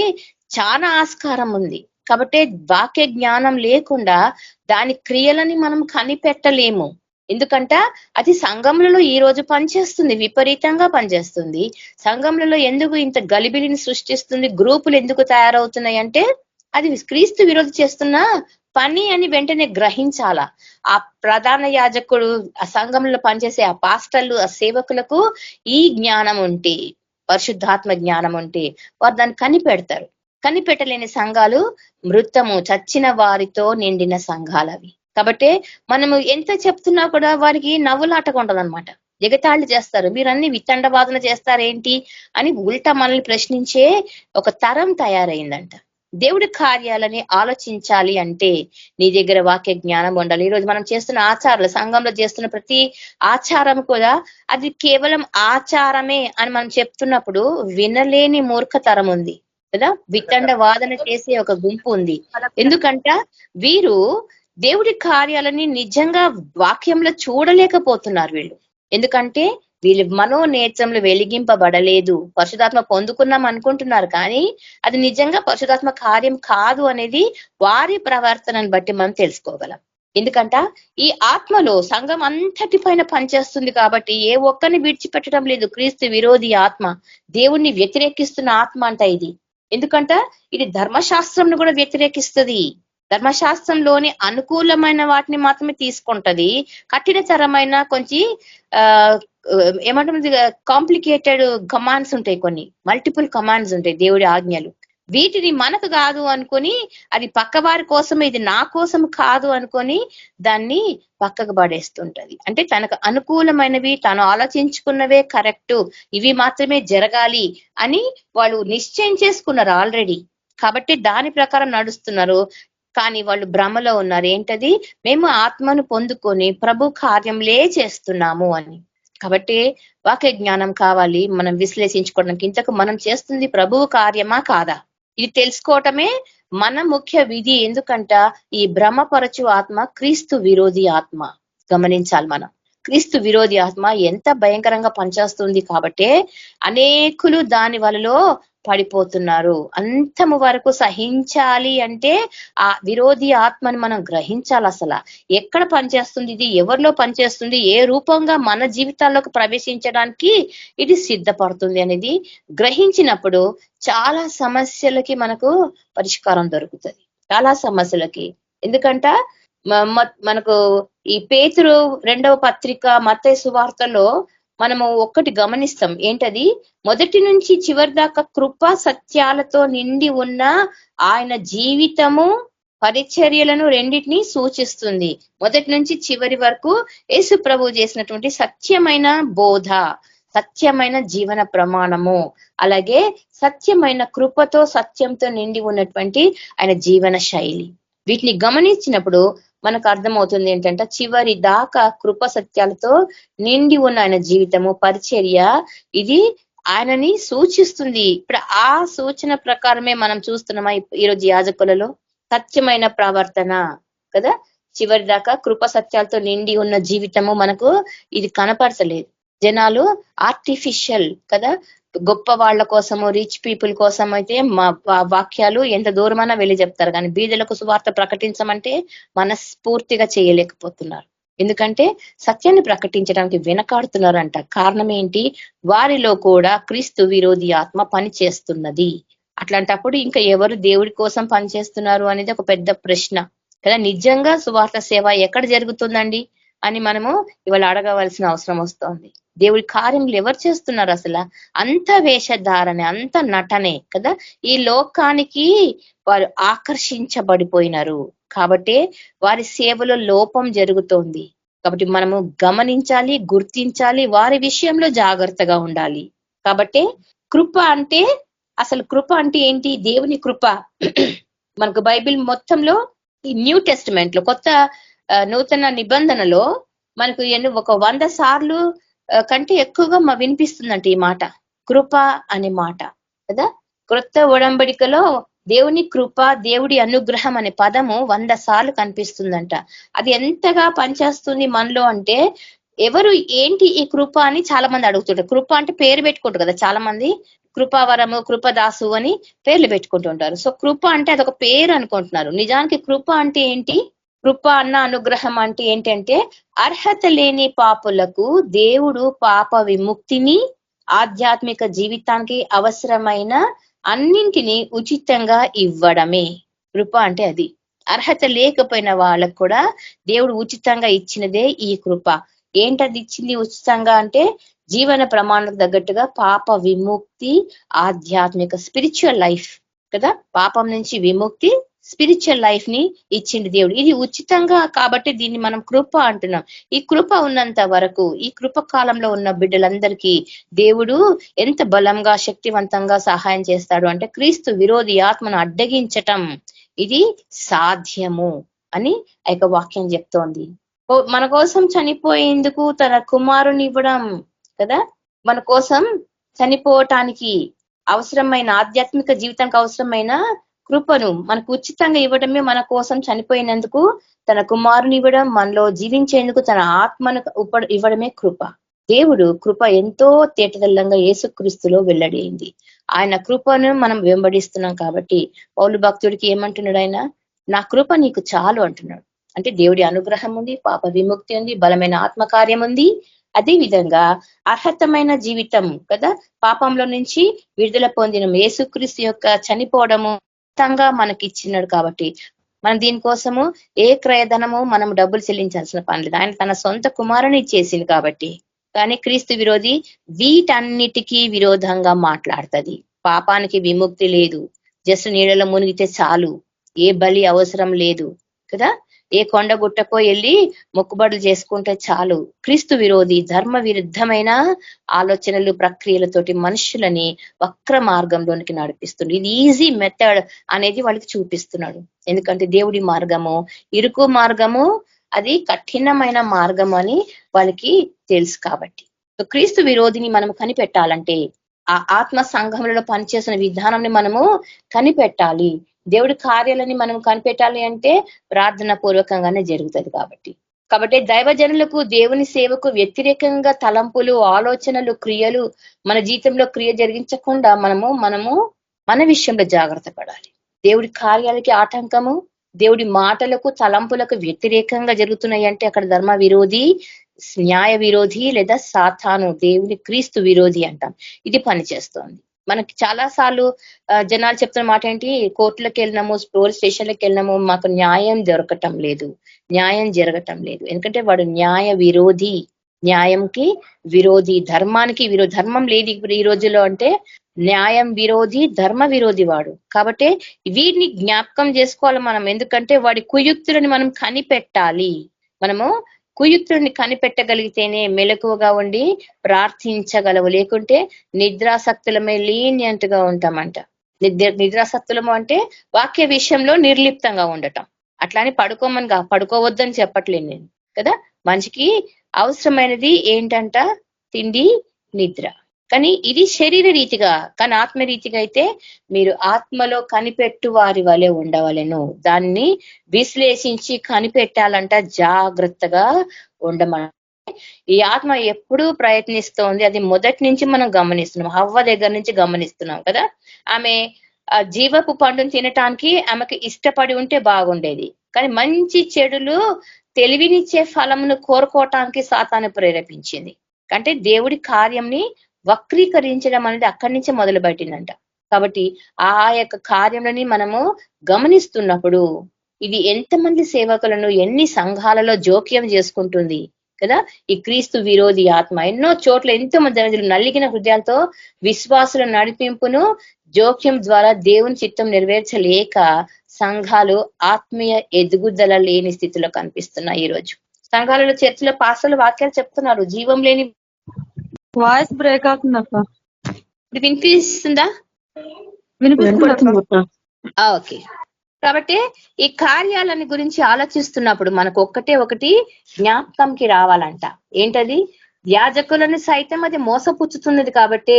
చాలా ఆస్కారం ఉంది. కాబట్టి వాక్య జ్ఞానం లేకుండా దాని క్రియలని మనం కనిపెట్టలేము. ఎందుకంటే అది సంఘములలో ఈ రోజు పనిచేస్తుంది, విపరీతంగా పనిచేస్తుంది. సంఘములలో ఎందుకు ఇంత గలిబిలిని సృష్టిస్తుంది, గ్రూపులు ఎందుకు తయారవుతున్నాయి అంటే అది క్రీస్తు విరోధి చేస్తున్న పని అని వెంటనే గ్రహించాలా. ఆ ప్రధాన యాజకుడు, ఆ సంఘంలో పనిచేసే ఆ పాస్టర్లు, ఆ సేవకులకు ఈ జ్ఞానం ఉంటే, పరిశుద్ధాత్మ జ్ఞానం ఉంటే వారు దాన్ని కనిపెడతారు. కనిపెట్టలేని సంఘాలు మృతము, చచ్చిన వారితో నిండిన సంఘాలు అవి. కాబట్టి మనము ఎంత చెప్తున్నా కూడా వారికి నవ్వులాటగా ఉంటదన్నమాట. ఎగతాళి చేస్తారు, మీరు అన్ని వితండవాదన చేస్తారేంటి అని ఉల్టా మనల్ని ప్రశ్నించే ఒక తరం తయారైందంట. దేవుడి కార్యాలని ఆలోచించాలి అంటే నీ దగ్గర వాక్య జ్ఞానం ఉండాలి. ఈరోజు మనం చేస్తున్న ఆచారాలు, సంఘంలో చేస్తున్న ప్రతి ఆచారం కూడా అది కేవలం ఆచారమే అని మనం చెప్తున్నప్పుడు వినలేని మూర్ఖతరం ఉంది కదా. వితండ వాదన చేసే ఒక గుంపు ఉంది. ఎందుకంట వీరు దేవుడి కార్యాలని నిజంగా వాక్యంలో చూడలేకపోతున్నారు వీళ్ళు. ఎందుకంటే వీళ్ళు మనోనేత్రంలో వెలిగింపబడలేదు. పరిశుధాత్మ పొందుకున్నాం అనుకుంటున్నారు, కానీ అది నిజంగా పరిశుధాత్మ కార్యం కాదు అనేది వారి ప్రవర్తనను బట్టి మనం తెలుసుకోగలం. ఎందుకంట ఈ ఆత్మలో సంఘం అంతటి పైన పనిచేస్తుంది కాబట్టి ఏ ఒక్కరిని విడిచిపెట్టడం లేదు. క్రీస్తు విరోధి ఆత్మ, దేవుణ్ణి వ్యతిరేకిస్తున్న ఆత్మ అంట ఇది. ఎందుకంట ఇది ధర్మశాస్త్రంను కూడా వ్యతిరేకిస్తుంది. ధర్మశాస్త్రంలోని అనుకూలమైన వాటిని మాత్రమే తీసుకుంటది. కఠినతరమైన కొంచెం ఏమంటుంది, కాంప్లికేటెడ్ కమాండ్స్ ఉంటాయి, కొన్ని మల్టిపుల్ కమాండ్స్ ఉంటాయి దేవుడి ఆజ్ఞలు. వీటిని మనకు కాదు అనుకొని, అది పక్కవారి కోసం, ఇది నా కోసం కాదు అనుకొని దాన్ని పక్కకు పడేస్తుంటది. అంటే తనకు అనుకూలమైనవి, తాను ఆలోచించుకున్నవే కరెక్ట్, ఇవి మాత్రమే జరగాలి అని వాళ్ళు నిశ్చయం చేసుకున్నారు ఆల్రెడీ. కాబట్టి దాని ప్రకారం నడుస్తున్నారు. కానీ వాళ్ళు భ్రమలో ఉన్నారు. ఏంటది? మేము ఆత్మను పొందుకొని ప్రభు కార్యంలే చేస్తున్నాము అని. కాబట్టి వాక్య జ్ఞానం కావాలి మనం విశ్లేషించుకోవడానికి. ఇంతకు మనం చేస్తుంది ప్రభువు కార్యమా కాదా, ఇది తెలుసుకోవటమే మన ముఖ్య విధి. ఎందుకంట ఈ భ్రమపరచు ఆత్మ క్రీస్తు విరోధి ఆత్మ. గమనించాలి మనం, క్రీస్తు విరోధి ఆత్మ ఎంత భయంకరంగా పనిచేస్తుంది. కాబట్టి అనేకులు దాని వలలో పడిపోతున్నారు. అంతము వరకు సహించాలి అంటే ఆ విరోధి ఆత్మని మనం గ్రహించాలి. అసలు ఎక్కడ పనిచేస్తుంది, ఇది ఎవరిలో పనిచేస్తుంది, ఏ రూపంగా మన జీవితాల్లోకి ప్రవేశించడానికి ఇది సిద్ధపడుతుంది అనేది గ్రహించినప్పుడు చాలా సమస్యలకి మనకు పరిష్కారం దొరుకుతుంది. చాలా సమస్యలకి. ఎందుకంట మనకు ఈ పేతురు 2వ పత్రిక, మత్తయి సువార్తలో మనము ఒక్కటి గమనిస్తాం. ఏంటది? మొదటి నుంచి చివరి దాకా కృప సత్యాలతో నిండి ఉన్న ఆయన జీవితము, పరిచర్యలను రెండింటినీ సూచిస్తుంది. మొదటి నుంచి చివరి వరకు యేసు ప్రభువు చేసినటువంటి సత్యమైన బోధ, సత్యమైన జీవన ప్రమాణము, అలాగే సత్యమైన కృపతో, సత్యంతో నిండి ఉన్నటువంటి ఆయన జీవన శైలి, వీటిని గమనించినప్పుడు మనకు అర్థమవుతుంది ఏంటంటే చివరి దాకా కృప సత్యాలతో నిండి ఉన్న ఆయన జీవితము, పరిచర్య, ఇది ఆయనని సూచిస్తుంది. ఇప్పుడు ఆ సూచన ప్రకారమే మనం చూస్తున్నామా ఈరోజు యాజకులలో? సత్యమైన ప్రవర్తన కదా, చివరి దాకా కృప సత్యాలతో నిండి ఉన్న జీవితము మనకు ఇది కనపరచలేదు. జనాలు ఆర్టిఫిషియల్ కదా, గొప్ప వాళ్ళ కోసము, రిచ్ పీపుల్ కోసం అయితే మా వాక్యాలు ఎంత దూరమైనా వెళ్ళి చెప్తారు, కానీ బీదలకు సువార్త ప్రకటించమంటే మనస్ఫూర్తిగా చేయలేకపోతున్నారు. ఎందుకంటే సత్యాన్ని ప్రకటించడానికి వెనకాడుతున్నారంట. కారణం ఏంటి? వారిలో కూడా క్రీస్తు విరోధి ఆత్మ పనిచేస్తున్నది. అట్లాంటప్పుడు ఇంకా ఎవరు దేవుడి కోసం పనిచేస్తున్నారు అనేది ఒక పెద్ద ప్రశ్న కదా. నిజంగా సువార్త సేవ ఎక్కడ జరుగుతుందండి అని మనము ఇవాళ అడగవలసిన అవసరం వస్తోంది. దేవుడి కార్యములు ఎవరు చేస్తున్నారు? అసలు అంత వేషధారనే, అంత నటనే కదా. ఈ లోకానికి వారు ఆకర్షించబడిపోయినారు కాబట్టి వారి సేవలో లోపం జరుగుతోంది. కాబట్టి మనము గమనించాలి, గుర్తించాలి, వారి విషయంలో జాగ్రత్తగా ఉండాలి. కాబట్టి కృప అంటే, అసలు కృప అంటే ఏంటి? దేవుని కృప మనకు బైబిల్ మొత్తంలో, ఈ న్యూ టెస్టిమెంట్ లో, కొత్త నూతన నిబంధనలో మనకు ఒక 100 సార్లు కంటే ఎక్కువగా వినిపిస్తుందంట ఈ మాట, కృప అనే మాట కదా. క్రొత్త ఒడంబడికలో దేవుని కృప, దేవుడి అనుగ్రహం అనే పదము 100 సార్లు కనిపిస్తుందంట. అది ఎంతగా పనిచేస్తుంది మనలో అంటే, ఎవరు ఏంటి ఈ కృప అని చాలా మంది అడుగుతుంటారు. కృప అంటే పేరు పెట్టుకుంటారు కదా చాలా మంది, కృపావరము, కృపదాసు అని పేర్లు పెట్టుకుంటుంటారు. సో కృప అంటే అదొక పేరు అనుకుంటున్నారు. నిజానికి కృప అంటే ఏంటి? కృప అన్న అనుగ్రహం అంటే ఏంటంటే, అర్హత లేని పాపులకు దేవుడు పాప విముక్తిని, ఆధ్యాత్మిక జీవితానికి అవసరమైన అన్నింటినీ ఉచితంగా ఇవ్వడమే కృప అంటే. అది అర్హత లేకపోయిన వాళ్ళకు కూడా దేవుడు ఉచితంగా ఇచ్చినదే ఈ కృప. ఏంటది ఇచ్చింది ఉచితంగా అంటే, జీవన ప్రమాణాలకు తగ్గట్టుగా పాప విముక్తి, ఆధ్యాత్మిక స్పిరిచువల్ లైఫ్ కదా. పాపం నుంచి విముక్తి, స్పిరిచువల్ లైఫ్ ని ఇచ్చింది దేవుడు. ఇది ఉచితంగా కాబట్టి దీన్ని మనం కృప అంటున్నాం. ఈ కృప ఉన్నంత వరకు, ఈ కృప కాలంలో ఉన్న బిడ్డలందరికీ దేవుడు ఎంత బలంగా, శక్తివంతంగా సహాయం చేస్తాడు అంటే, క్రీస్తు విరోధి ఆత్మను అడ్డగించటం ఇది సాధ్యము అని ఆ యొక్క వాక్యం చెప్తోంది. మన కోసం చనిపోయేందుకు తన కుమారుని ఇవ్వడం కదా, మన కోసం చనిపోవటానికి అవసరమైన, ఆధ్యాత్మిక జీవితానికి అవసరమైన కృపను మనకు ఉచితంగా ఇవ్వడమే, మన కోసం చనిపోయినందుకు తన కుమారుని ఇవ్వడం, మనలో జీవించేందుకు తన ఆత్మను ఇవ్వడమే కృప. దేవుడు కృప ఎంతో తేటతెల్లంగా యేసుక్రీస్తులో వెల్లడైంది. ఆయన కృపను మనం వెంబడిస్తున్నాం కాబట్టి పౌలు భక్తుడికి ఏమంటున్నాడు ఆయన? నా కృప నీకు చాలు అంటున్నాడు. అంటే దేవుడి అనుగ్రహం ఉంది, పాప విముక్తి ఉంది, బలమైన ఆత్మకార్యం ఉంది. అదే విధంగా అర్హతమైన జీవితం కదా, పాపంలో నుంచి విడుదల పొందిన యేసుక్రీస్తు యొక్క చనిపోవడము మనకి ఇచ్చినాడు. కాబట్టి మనం దీనికోసము ఏ క్రయధనము మనం డబ్బులు చెల్లించాల్సిన పని లేదు. ఆయన తన సొంత కుమారుని ఇచ్చేసింది కాబట్టి. కానీ క్రీస్తు విరోధి వీటన్నిటికీ విరోధంగా మాట్లాడుతుంది. పాపానికి విముక్తి లేదు, జస్ట్ నీళ్ళలో మునిగితే చాలు, ఏ బలి అవసరం లేదు కదా, ఏ కొండ గుట్టకో వెళ్ళి మొక్కుబడులు చేసుకుంటే చాలు. క్రీస్తు విరోధి ధర్మ విరుద్ధమైన ఆలోచనలు, ప్రక్రియలతోటి మనుషులని వక్ర మార్గంలోనికి నడిపిస్తుంది. ఇది ఈజీ మెథడ్ అనేది వాళ్ళకి చూపిస్తున్నాడు. ఎందుకంటే దేవుడి మార్గము ఇరుకు మార్గము, అది కఠినమైన మార్గం అని వాళ్ళకి తెలుసు. కాబట్టి క్రీస్తు విరోధిని మనం కనిపెట్టాలంటే ఆ ఆత్మ సంఘములలో పనిచేసిన విధానాన్ని మనము కనిపెట్టాలి. దేవుడి కార్యాలని మనం కనిపెట్టాలి అంటే ప్రార్థన పూర్వకంగానే జరుగుతుంది. కాబట్టి దైవజనులకు, దేవుని సేవకు వ్యతిరేకంగా తలంపులు, ఆలోచనలు, క్రియలు మన జీవితంలో క్రియ జరిగించకుండా మనము మన విషయంలో జాగ్రత్త పడాలి. దేవుడి కార్యాలకి ఆటంకము, దేవుడి మాటలకు, తలంపులకు వ్యతిరేకంగా జరుగుతున్నాయి అంటే అక్కడ ధర్మ విరోధి, న్యాయ విరోధి లేదా సాతాను, దేవుని క్రీస్తు విరోధి అంటాం. ఇది పనిచేస్తోంది. మనకి చాలా సార్లు జనాలు చెప్తున్న మాట ఏంటి? కోర్టులకు వెళ్ళినాము, పోలీస్ స్టేషన్లకు వెళ్ళినాము, మాకు న్యాయం దొరకటం లేదు, న్యాయం జరగటం లేదు. ఎందుకంటే వాడు న్యాయ విరోధి, న్యాయంకి విరోధి, ధర్మానికి విరోధి. ధర్మం లేదు ఇప్పుడు ఈ రోజుల్లో అంటే న్యాయం విరోధి, ధర్మ విరోధి వాడు. కాబట్టి వీడిని జ్ఞాపకం చేసుకోవాలి మనం. ఎందుకంటే వాడి కుయుక్తులని మనం కనిపెట్టాలి. మనము కుయుక్తుడిని కనిపెట్టగలిగితేనే మెలకువగా ఉండి ప్రార్థించగలవు. లేకుంటే నిద్రాసక్తులమే లీనియంట్ గా ఉంటామంట. నిద్రాసక్తులము అంటే వాక్య విషయంలో నిర్లిప్తంగా ఉండటం. అట్లానే పడుకోవద్దని చెప్పట్లేదు నేను కదా. మనిషికి అవసరమైనది ఏంటంట? తిండి, నిద్ర. కానీ ఇది శరీర రీతిగా. కానీ ఆత్మ రీతిగా అయితే మీరు ఆత్మలో కనిపెట్టు వారి వలె ఉండవలెను. దాన్ని విశ్లేషించి కనిపెట్టాలంట, జాగ్రత్తగా ఉండమని. ఈ ఆత్మ ఎప్పుడూ ప్రయత్నిస్తోంది. అది మొదటి నుంచి మనం గమనిస్తున్నాం, హవ్వ దగ్గర నుంచి గమనిస్తున్నాం కదా. ఆమె జీవపు పండును తినటానికి ఆమెకు ఇష్టపడి ఉంటే బాగుండేది. కానీ మంచి చెడులు తెలివినిచ్చే ఫలమును కోరుకోవటానికి సాతాను ప్రేరేపించింది. అంటే దేవుడి కార్యంని వక్రీకరించడం అనేది అక్కడి నుంచే మొదలు పెట్టిందంట. కాబట్టి ఆ యొక్క కార్యంలోని మనము గమనిస్తున్నప్పుడు ఇది ఎంతమంది సేవకులను, ఎన్ని సంఘాలలో జోక్యం చేసుకుంటుంది కదా ఈ క్రీస్తు విరోధి ఆత్మ. ఎన్నో చోట్ల ఎంతో మంది నలిగిన హృదయాలతో విశ్వాసుల నడిపింపును జోక్యం ద్వారా దేవుని చిత్తం నెరవేర్చలేక సంఘాలు ఆత్మీయ ఎదుగుదల లేని స్థితిలో కనిపిస్తున్నాయి. ఈ రోజు సంఘాలలో, చర్చిలో పాస్టర్లు వాక్యాలు చెప్తున్నారు, జీవం లేని. వాయిస్ బ్రేక్ అవుతుంది అక్క. వినిపిస్తుందా? వినిపిస్తుంది. ఓకే. కాబట్టి ఈ కార్యాలని గురించి ఆలోచిస్తున్నప్పుడు మనకు ఒకటి జ్ఞాపకంకి రావాలంట. ఏంటది? యాజకులను సైతం అది మోసపుచ్చుతున్నది. కాబట్టి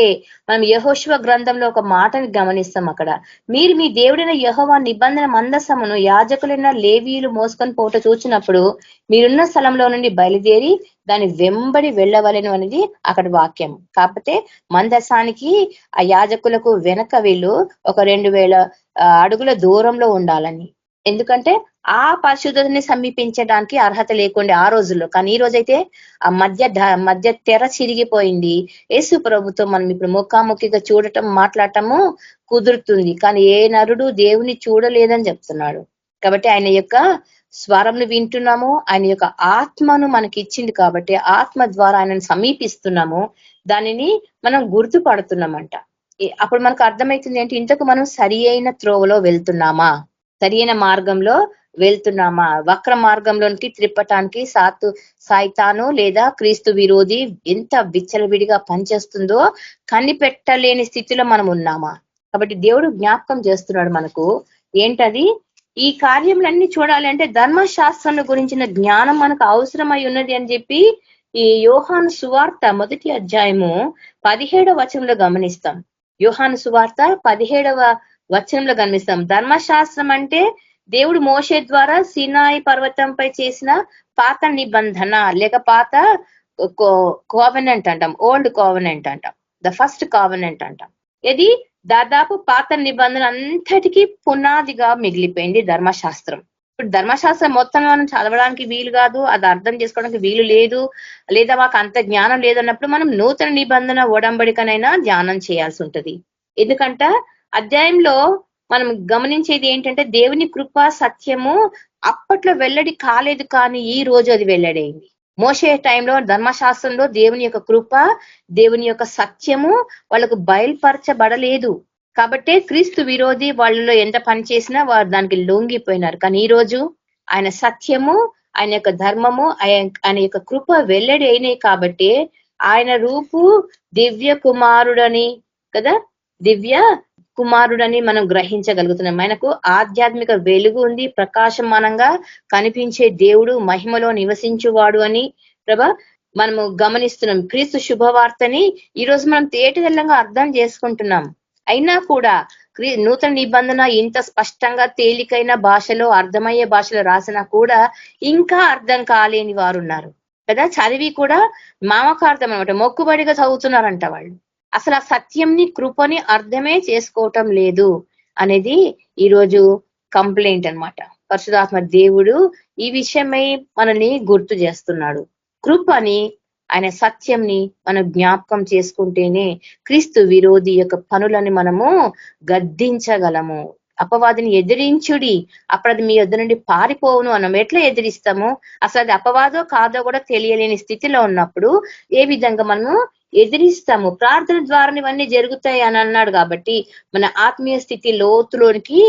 మనం యెహోషువ గ్రంథంలో ఒక మాటని గమనిస్తాం. అక్కడ మీరు మీ దేవుడైన యెహోవా నిబంధన మందసమును యాజకులైన లేవీయులు మోసుకొని పోట చూచినప్పుడు మీరున్న స్థలంలో నుండి బయలుదేరి దాని వెంబడి వెళ్ళవలెను అనేది అక్కడ వాక్యం. కాకపోతే మందసానికి ఆ యాజకులకు వెనక వీళ్ళు ఒక 2000 అడుగుల దూరంలో ఉండాలని. ఎందుకంటే ఆ పరిశుద్ధతని సమీపించడానికి అర్హత లేకుండే ఆ రోజుల్లో. కానీ ఈ రోజైతే ఆ మధ్య తెర చిరిగిపోయింది. యేసు ప్రభుతో మనం ఇప్పుడు ముఖాముఖిగా చూడటం మాట్లాడటము కుదురుతుంది. కానీ ఏ నరుడు దేవుని చూడలేదని చెప్తున్నాడు. కాబట్టి ఆయన యొక్క స్వరంను వింటున్నాము, ఆయన యొక్క ఆత్మను మనకి ఇచ్చింది. కాబట్టి ఆత్మ ద్వారా ఆయనను సమీపిస్తున్నాము, దానిని మనం గుర్తుపడుతున్నామంట. అప్పుడు మనకు అర్థమవుతుంది ఏంటి, ఇంతకు మనం సరి అయిన త్రోవలో వెళ్తున్నామా, సరి అయిన మార్గంలో వెళ్తున్నామా? వక్ర మార్గంలోనికి త్రిప్పటానికి సాయితాను లేదా క్రీస్తు విరోధి ఎంత విచ్చలవిడిగా పనిచేస్తుందో కనిపెట్టలేని స్థితిలో మనం ఉన్నామా? కాబట్టి దేవుడు జ్ఞాపకం చేస్తున్నాడు మనకు. ఏంటది? ఈ కార్యములన్నీ చూడాలి అంటే ధర్మశాస్త్రం గురించిన జ్ఞానం మనకు అవసరమై ఉన్నది అని చెప్పి ఈ యోహాను సువార్త 1వ అధ్యాయము 17వ వచనంలో గమనిస్తాం. యోహాను సువార్త 17వ వచనంలో గమనిస్తాం. ధర్మశాస్త్రం అంటే దేవుడు మోషే ద్వారా సినాయి పర్వతంపై చేసిన పాత నిబంధన లేక పాత కోవెనెంట్ అంటాం, ఓల్డ్ కోవెనెంట్ అంటాం, ద ఫస్ట్ కోవెనెంట్ అంటాం. ఇది దాదాపు పాత నిబంధన అంతటికీ పునాదిగా మిగిలిపోయింది ధర్మశాస్త్రం. ఇప్పుడు ధర్మశాస్త్రం మొత్తం మనం చదవడానికి వీలు కాదు, అది అర్థం చేసుకోవడానికి వీలు లేదు, లేదా మాకు అంత జ్ఞానం లేదన్నప్పుడు మనం నూతన నిబంధన ఒడంబడికనైనా ధ్యానం చేయాల్సి ఉంటది. ఎందుకంటే అధ్యాయంలో మనం గమనించేది ఏంటంటే దేవుని కృప సత్యము అప్పట్లో వెల్లడి కాలేదు, కానీ ఈ రోజు అది వెల్లడైంది. మోషే టైంలో ధర్మశాస్త్రంలో దేవుని యొక్క కృప, దేవుని యొక్క సత్యము వాళ్ళకు బయలుపరచబడలేదు. కాబట్టే క్రీస్తు విరోధి వాళ్ళలో ఎంత పని చేసినా వారు దానికి లొంగిపోయినారు. కానీ ఈ రోజు ఆయన సత్యము, ఆయన యొక్క ధర్మము, ఆయన యొక్క కృప వెల్లడి అయినాయి. కాబట్టి ఆయన రూపు దివ్య కుమారుడని కదా, దివ్య కుమారుడని మనం గ్రహించగలుగుతున్నాం. ఆయనకు ఆధ్యాత్మిక వెలుగు ఉంది, ప్రకాశమానంగా కనిపించే దేవుడు, మహిమలో నివసించువాడు అని ప్రభా మనము గమనిస్తున్నాం. క్రీస్తు శుభవార్తని ఈ రోజు మనం తేటతెల్లంగా అర్థం చేసుకుంటున్నాం. అయినా కూడా నూతన నిబంధన ఇంత స్పష్టంగా తేలికైన భాషలో, అర్థమయ్యే భాషలో రాసినా కూడా ఇంకా అర్థం కాలేని వారు ఉన్నారు కదా. చదివి కూడా మామకార్థం అనమాట, మొక్కుబడిగా చదువుతున్నారంట వాళ్ళు. అసలు ఆ సత్యంని, కృపని అర్థమే చేసుకోవటం లేదు అనేది ఈరోజు కంప్లైంట్ అన్నమాట. పరిశుద్ధాత్మ దేవుడు ఈ విషయమై మనల్ని గుర్తు చేస్తున్నాడు. కృపని, ఆయన సత్యంని మనం జ్ఞాపకం చేసుకుంటేనే క్రీస్తు విరోధి యొక్క పనులని మనము గద్దించగలము. అపవాదిని ఎదిరించుడి, అప్పుడు అది మీ యొద్ద నుండి పారిపోవును మనం ఎట్లా ఎదిరిస్తాము? అసలు అది అపవాదో కాదో కూడా తెలియలేని స్థితిలో ఉన్నప్పుడు ఏ విధంగా మనము ఎదిరిస్తాము? ప్రార్థన ద్వారా ఇవన్నీ జరుగుతాయి అని అన్నాడు. కాబట్టి మన ఆత్మీయ స్థితి లోతులోనికి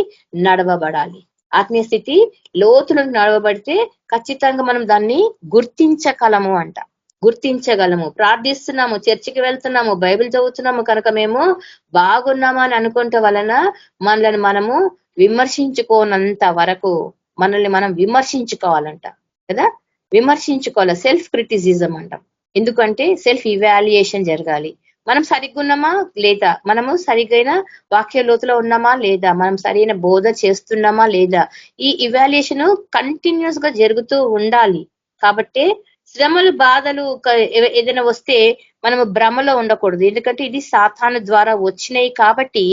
నడవబడాలి. ఆత్మీయ స్థితి లోతులోకి నడవబడితే ఖచ్చితంగా మనం దాన్ని గుర్తించగలము అంట. గుర్తించగలము. ప్రార్థిస్తున్నాము, చర్చికి వెళ్తున్నాము, బైబిల్ చదువుతున్నాము కనుక మేము బాగున్నామా అని అనుకుంటే వలన మనల్ని మనము విమర్శించుకోనంత వరకు మనల్ని మనం విమర్శించుకోవాలంట కదా. విమర్శించుకోవాలి, సెల్ఫ్ క్రిటిసిజం అంటాం. ఎందుకంటే సెల్ఫ్ ఇవాల్యుయేషన్ జరగాలి. మనం సరిగ్గా ఉన్నామా లేదా, మనము సరిగైన వాక్య లోతులో ఉన్నామా లేదా, మనం సరైన బోధ చేస్తున్నామా లేదా, ఈ ఇవాల్యుయేషన్ కంటిన్యూస్ గా జరుగుతూ ఉండాలి. కాబట్టి శ్రమలు, బాధలు ఏదైనా వస్తే మనము భ్రమలో ఉండకూడదు. ఎందుకంటే ఇది సాతాను ద్వారా వచ్చినాయి. కాబట్టి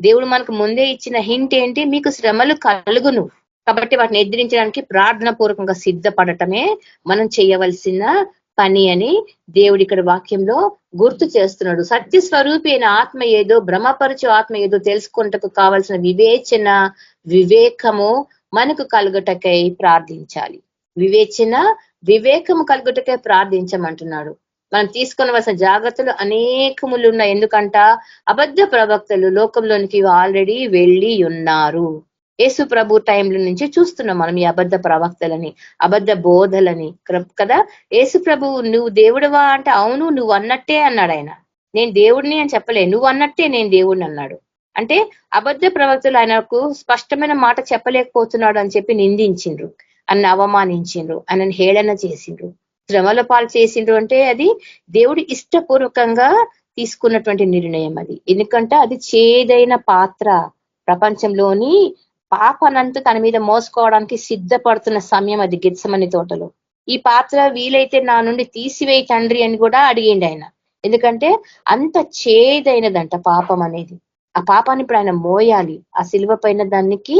దేవుడు మనకు ముందే ఇచ్చిన హింట్ ఏంటి, మీకు శ్రమలు కలుగును. కాబట్టి వాటిని ఎదిరించడానికి ప్రార్థన పూర్వకంగా సిద్ధపడటమే మనం చేయవలసిన పని అని దేవుడు ఇక్కడ వాక్యంలో గుర్తు చేస్తున్నాడు. సత్య స్వరూపి అయిన ఆత్మ ఏదో, భ్రమపరచు ఆత్మ ఏదో తెలుసుకుంటకు కావాల్సిన వివేచన, వివేకము మనకు కలుగుటకై ప్రార్థించాలి. వివేకము కలుగుటకే ప్రార్థించమంటున్నాడు. మనం తీసుకునవలసిన జాగ్రత్తలు అనేకములు ఉన్నాయి. ఎందుకంట అబద్ధ ప్రవక్తలు లోకంలోనికి ఆల్రెడీ వెళ్ళి ఉన్నారు. యేసు ప్రభు టైంల నుంచి చూస్తున్నాం మనం ఈ అబద్ధ ప్రవక్తలని, అబద్ధ బోధలని కదా. యేసు ప్రభు నువ్వు దేవుడివా అంటే అవును నువ్వు అన్నట్టే అన్నాడు. ఆయన నేను దేవుడిని అని చెప్పలే, నువ్వు అన్నట్టే నేను దేవుడిని అన్నాడు. అంటే అబద్ధ ప్రవక్తలు ఆయనకు స్పష్టమైన మాట చెప్పలేకపోతున్నాడు అని చెప్పి నిందించిండ్రు, ఆయన అవమానించిండ్రు, ఆయనను హేళన చేసిండ్రు, శ్రమల పాలు చేసిండ్రు. అంటే అది దేవుడు ఇష్టపూర్వకంగా తీసుకున్నటువంటి నిర్ణయం అది. ఎందుకంటే అది చేదైన పాత్ర, ప్రపంచంలోని పాపనంతా తన మీద మోసుకోవడానికి సిద్ధపడుతున్న సమయం అది గెత్సెమనీ తోటలో. ఈ పాత్ర వీలైతే నా నుండి తీసివేయి తండ్రి అని కూడా అడిగిండు ఆయన. ఎందుకంటే అంత చేదైనదంట పాపం అనేది. ఆ పాపాన్ని ఇప్పుడు ఆయన మోయాలి, ఆ శిలువ పైన దానికి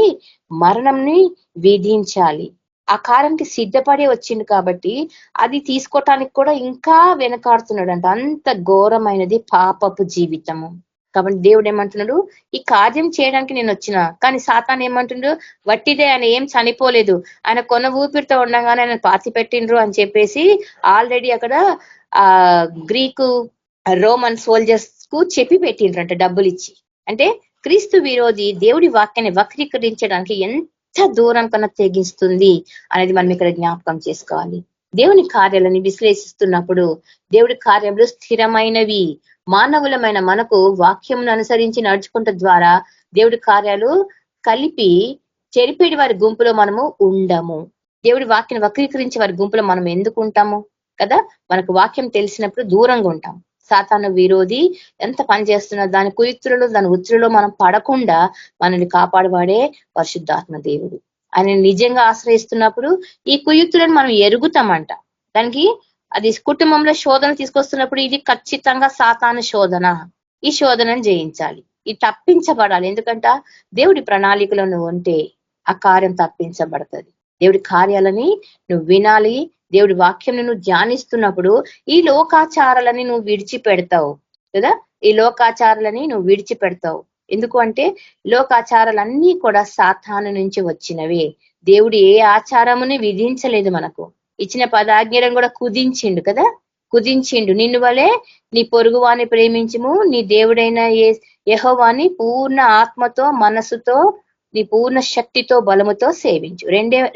మరణంని విధించాలి. ఆ కార్యానికి సిద్ధపడి వచ్చిండు కాబట్టి అది తీసుకోవటానికి కూడా ఇంకా వెనకాడుతున్నాడంట. అంత ఘోరమైనది పాపపు జీవితము. కాబట్టి దేవుడు ఏమంటున్నాడు, ఈ కార్యం చేయడానికి నేను వచ్చిన, కానీ సాతాన్ ఏమంటుండు, వట్టిదే, ఆయన ఏం చనిపోలేదు, ఆయన కొన ఊపిరితో ఉండగానే ఆయన పాతి పెట్టిండ్రు అని చెప్పేసి ఆల్రెడీ అక్కడ గ్రీకు రోమన్ సోల్జర్స్ కు చెప్పి పెట్టిండ్రంట డబ్బులు ఇచ్చి. అంటే క్రీస్తు విరోధి దేవుడి వాక్యాన్ని వక్రీకరించడానికి ఎంత దూరం కన్నా తెగిస్తుంది అనేది మనం ఇక్కడ జ్ఞాపకం చేసుకోవాలి. దేవుని కార్యాలని విశ్లేషిస్తున్నప్పుడు దేవుడి కార్యములు స్థిరమైనవి. మానవులమైన మనకు వాక్యంను అనుసరించి నడుచుకుంట ద్వారా దేవుడి కార్యాలు కలిపి చెరిపేడి వారి గుంపులో మనము ఉండము. దేవుడి వాక్యం వక్రీకరించే వారి గుంపులో మనం ఎందుకు ఉంటాము కదా? మనకు వాక్యం తెలిసినప్పుడు దూరంగా ఉంటాం. సాతాను విరోధి ఎంత పని చేస్తున్నా దాని కుయుక్తులలో దాని ఉత్తులలో మనం పడకుండా మనల్ని కాపాడవాడే పరిశుద్ధాత్మ దేవుడు. ఆయన నిజంగా ఆశ్రయిస్తున్నప్పుడు ఈ కుయుక్తులను మనం ఎరుగుతామంట. దానికి అది కుటుంబంలో శోధన తీసుకొస్తున్నప్పుడు ఇది ఖచ్చితంగా సాతాను శోధన. ఈ శోధనను జయించాలి, ఇది తప్పించబడాలి. ఎందుకంట దేవుడి ప్రణాళికలో నువ్వు ఉంటే ఆ కార్యం తప్పించబడుతుంది. దేవుడి కార్యాలని నువ్వు వినాలి. దేవుడి వాక్యం నువ్వు ధ్యానిస్తున్నప్పుడు ఈ లోకాచారాలని నువ్వు విడిచిపెడతావు కదా. ఈ లోకాచారాలని నువ్వు విడిచిపెడతావు. ఎందుకు అంటే లోకాచారాలన్నీ కూడా సాతాను నుంచి వచ్చినవే. దేవుడు ఏ ఆచారముని విధించలేదు, మనకు ఇచ్చిన 10 ఆజ్ఞలను కూడా కుదించిండు కదా. కుదించిండు, నిన్ను వలే నీ పొరుగువాని ప్రేమించుము, నీ దేవుడైన యెహోవాని పూర్ణ ఆత్మతో మనసుతో నీ పూర్ణ శక్తితో బలముతో సేవించు.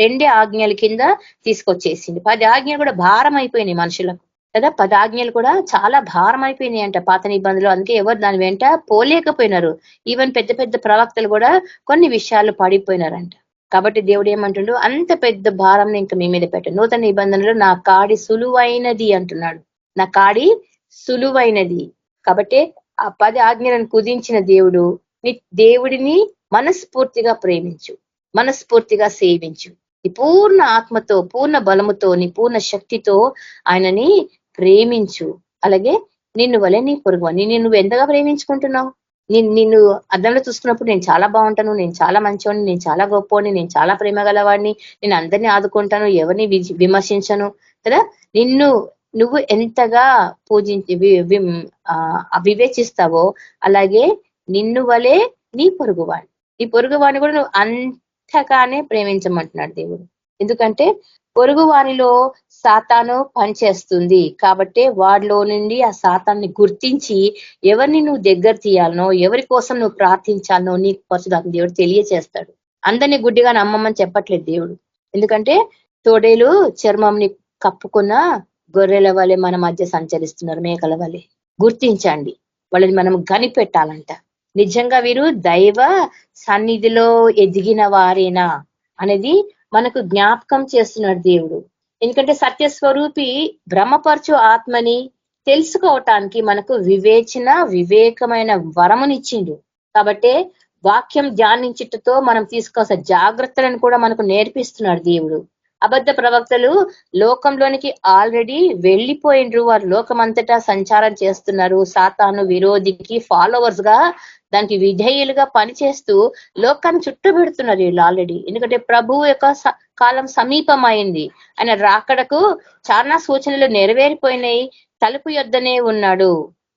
రెండే ఆజ్ఞల కింద తీసుకొచ్చేసింది. 10 ఆజ్ఞలు కూడా భారం అయిపోయినాయి మనుషులకు కదా. 10 ఆజ్ఞలు కూడా చాలా భారం అయిపోయినాయి అంట పాత నిబంధనలు. అందుకే ఎవరు దాని వెంట పోలేకపోయినారు. ఈవెన్ పెద్ద పెద్ద ప్రవక్తలు కూడా కొన్ని విషయాలు పడిపోయినారంట. కాబట్టి దేవుడు ఏమంటుండు, అంత పెద్ద భారం ఇంకా మీ మీద పెట్టు. నూతన నిబంధనలు నా కాడి సులువైనది అంటున్నాడు. నా కాడి సులువైనది. కాబట్టి ఆ 10 ఆజ్ఞలను కుదించిన దేవుడు నీ దేవుడిని మనస్ఫూర్తిగా ప్రేమించు, మనస్ఫూర్తిగా సేవించు. నీ పూర్ణ ఆత్మతో పూర్ణ బలముతో నీ పూర్ణ శక్తితో ఆయనని ప్రేమించు. అలాగే నిన్ను వలె నీ పొరుగువాని నువ్వు ఎంతగా ప్రేమించుకుంటున్నావు. నిన్ను అద్దంలో చూసుకున్నప్పుడు నేను చాలా బాగుంటాను, నేను చాలా మంచివాడిని, నేను చాలా గొప్పవాడిని, నేను చాలా ప్రేమ గలవాడిని, నేను అందరినీ ఆదుకుంటాను, ఎవరిని విమర్శించను కదా. నువ్వు ఎంతగా వివేచిస్తావో అలాగే నిన్ను వలే నీ పొరుగువాడిని, నీ పొరుగువాడిని కూడా నువ్వు అంతగానే ప్రేమించమంటున్నాడు దేవుడు. ఎందుకంటే పొరుగు వారిలో సాతాను పనిచేస్తుంది కాబట్టి వాడిలో నుండి ఆ సాతాన్ని గుర్తించి ఎవరిని నువ్వు దగ్గర తీయాలనో, ఎవరి కోసం నువ్వు ప్రార్థించాలనో నీకు పరిశుద్ధాత్మ దేవుడు తెలియచేస్తాడు. అందరినీ గుడ్డిగా నమ్మమని చెప్పట్లేదు దేవుడు. ఎందుకంటే తోడేలు చర్మంని కప్పుకున్న గొర్రెల వలె మన మధ్య సంచరిస్తున్నారు, మేకల వలె. గుర్తించండి, వాళ్ళని మనం కనిపెట్టాలంట. నిజంగా వీరు దైవ సన్నిధిలో ఎదిగిన వారేనా అనేది మనకు జ్ఞాపకం చేస్తున్నాడు దేవుడు. ఎందుకంటే సత్యస్వరూపి భ్రమపరచు ఆత్మని తెలుసుకోవటానికి మనకు వివేకమైన వరమునిచ్చిండు. కాబట్టి వాక్యం ధ్యానించుటతో మనం తీసుకోవాల్సిన జాగ్రత్తలను కూడా మనకు నేర్పిస్తున్నాడు దేవుడు. అబద్ధ ప్రవక్తలు లోకంలోనికి ఆల్రెడీ వెళ్ళిపోయిండ్రు. వారు లోకమంతటా సంచారం చేస్తున్నారు. సాతాను విరోధికి ఫాలోవర్స్ గా దానికి విధేయులుగా పనిచేస్తూ లోకాన్ని చుట్టుపెడుతున్నారు వీళ్ళు ఆల్రెడీ. ఎందుకంటే ప్రభువు యొక్క కాలం సమీపమైంది. ఆయన రాకడకు చాలా సూచనలు నెరవేరిపోయినాయి, తలుపు యొద్దనే ఉన్నాడు.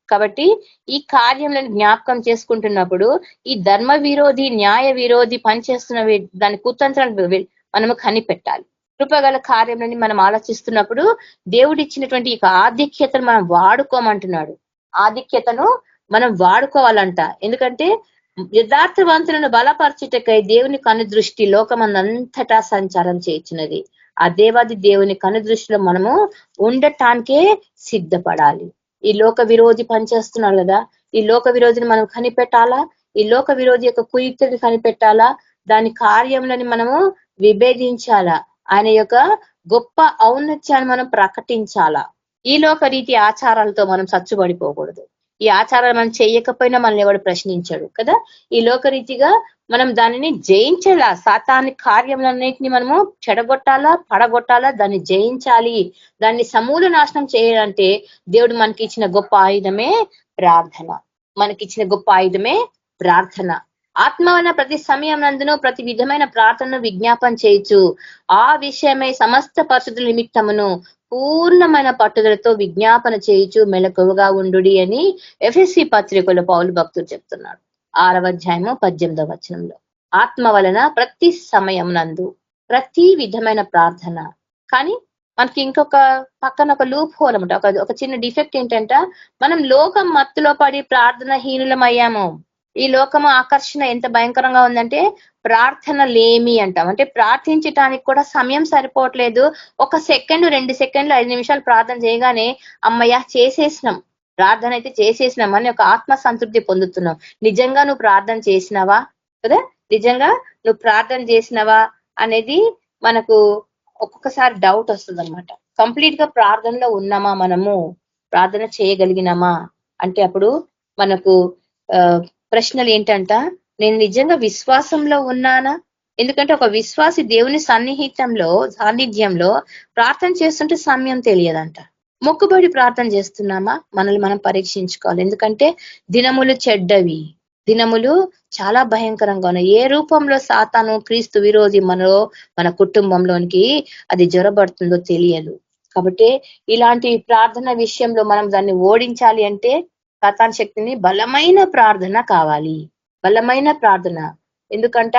కాబట్టి ఈ కార్యంలో జ్ఞాపకం చేసుకుంటున్నప్పుడు ఈ ధర్మ విరోధి న్యాయ విరోధి పనిచేస్తున్న దాని కుతంత్రాన్ని మనము కనిపెట్టాలి. కృపగల కార్యంలోని మనం ఆలోచిస్తున్నప్పుడు దేవుడు ఇచ్చినటువంటి ఈ ఆధిక్యతను మనం వాడుకోమంటున్నాడు. ఆధిక్యతను మనం వాడుకోవాలంట. ఎందుకంటే యథార్థవంతులను బలపరచుటకై దేవుని కనుదృష్టి లోకమందంతటా సంచారం చేయించినది. ఆ దేవాది దేవుని కనుదృష్టిలో మనము ఉండటానికే సిద్ధపడాలి. ఈ లోక విరోధి పనిచేస్తున్నాడు కదా, ఈ లోక విరోధిని మనం కనిపెట్టాలా, ఈ లోక విరోధి యొక్క కుయుక్తిని కనిపెట్టాలా, దాని కార్యములని మనము విభేదించాలా, ఆయన యొక్క గొప్ప ఔన్నత్యాన్ని మనం ప్రకటించాలా. ఈ లోక రీతి ఆచారాలతో మనం సచ్చుబడిపోకూడదు. ఈ ఆచారాలు మనం చేయకపోయినా మనల్ని ఎవడు ప్రశ్నించాడు కదా. ఈ లోకరీతిగా మనం దానిని జయించాలా, సాతాని కార్యములన్నిటిని మనము చెడగొట్టాలా, పడగొట్టాలా, దాన్ని జయించాలి. దాన్ని సమూల నాశనం చేయాలంటే దేవుడు మనకి ఇచ్చిన గొప్ప ఆయుధమే ప్రార్థన. మనకిచ్చిన గొప్ప ఆయుధమే ప్రార్థన. ఆత్మవన ప్రతి సమయం నందును ప్రతి విధమైన ప్రార్థనను విజ్ఞాపన చేయొచ్చు. ఆ విషయమై సమస్త పరిశుద్ధుల నిమిత్తమును పూర్ణమైన పట్టుదలతో విజ్ఞాపన చేయుచు మెలకువగా ఉండుడి అని ఎఫెసీ పత్రికలో పౌలు భక్తుడు చెప్తున్నాడు. 6వ అధ్యాయము 18వ వచనంలో ఆత్మ వలన ప్రతి సమయం నందు ప్రతి విధమైన ప్రార్థన. కానీ మనకి ఇంకొక పక్కన ఒక లూప్ హోల్ అనమాట, ఒక చిన్న డిఫెక్ట్ ఏంటంటే మనం లోకం మత్తులో పడి ప్రార్థన హీనులం అయ్యాము. ఈ లోకము ఆకర్షణ ఎంత భయంకరంగా ఉందంటే ప్రార్థన లేమి అంటాం. అంటే ప్రార్థించటానికి కూడా సమయం సరిపోవట్లేదు. 1 సెకండ్ 2 సెకండ్లు 5 నిమిషాలు ప్రార్థన చేయగానే అమ్మయ్య చేసేసినాం, ప్రార్థన అయితే చేసేసినాం అని ఒక ఆత్మ సంతృప్తి పొందుతున్నాం. నిజంగా నువ్వు ప్రార్థన చేసినావా కదా, నిజంగా నువ్వు ప్రార్థన చేసినావా అనేది మనకు ఒక్కొక్కసారి డౌట్ వస్తుంది అనమాట. కంప్లీట్ గా ప్రార్థనలో ఉన్నామా, మనము ప్రార్థన చేయగలిగినామా అంటే అప్పుడు మనకు ప్రశ్నలు ఏంటంట, నేను నిజంగా విశ్వాసంలో ఉన్నానా? ఎందుకంటే ఒక విశ్వాసి దేవుని సాన్నిధ్యంలో ప్రార్థన చేస్తుంటే సమయం తెలియదంట. మొక్కుబడి ప్రార్థన చేస్తున్నామా, మనల్ని మనం పరీక్షించుకోవాలి. ఎందుకంటే దినములు చెడ్డవి, దినములు చాలా భయంకరంగా ఉన్నాయి. ఏ రూపంలో సాతాను క్రీస్తు విరోధి మన కుటుంబంలోనికి అది జొరబడుతుందో తెలియదు. కాబట్టి ఇలాంటి ప్రార్థన విషయంలో మనం దాన్ని ఓడించాలి అంటే సాతాను శక్తిని బలమైన ప్రార్థన కావాలి, బలమైన ప్రార్థన. ఎందుకంట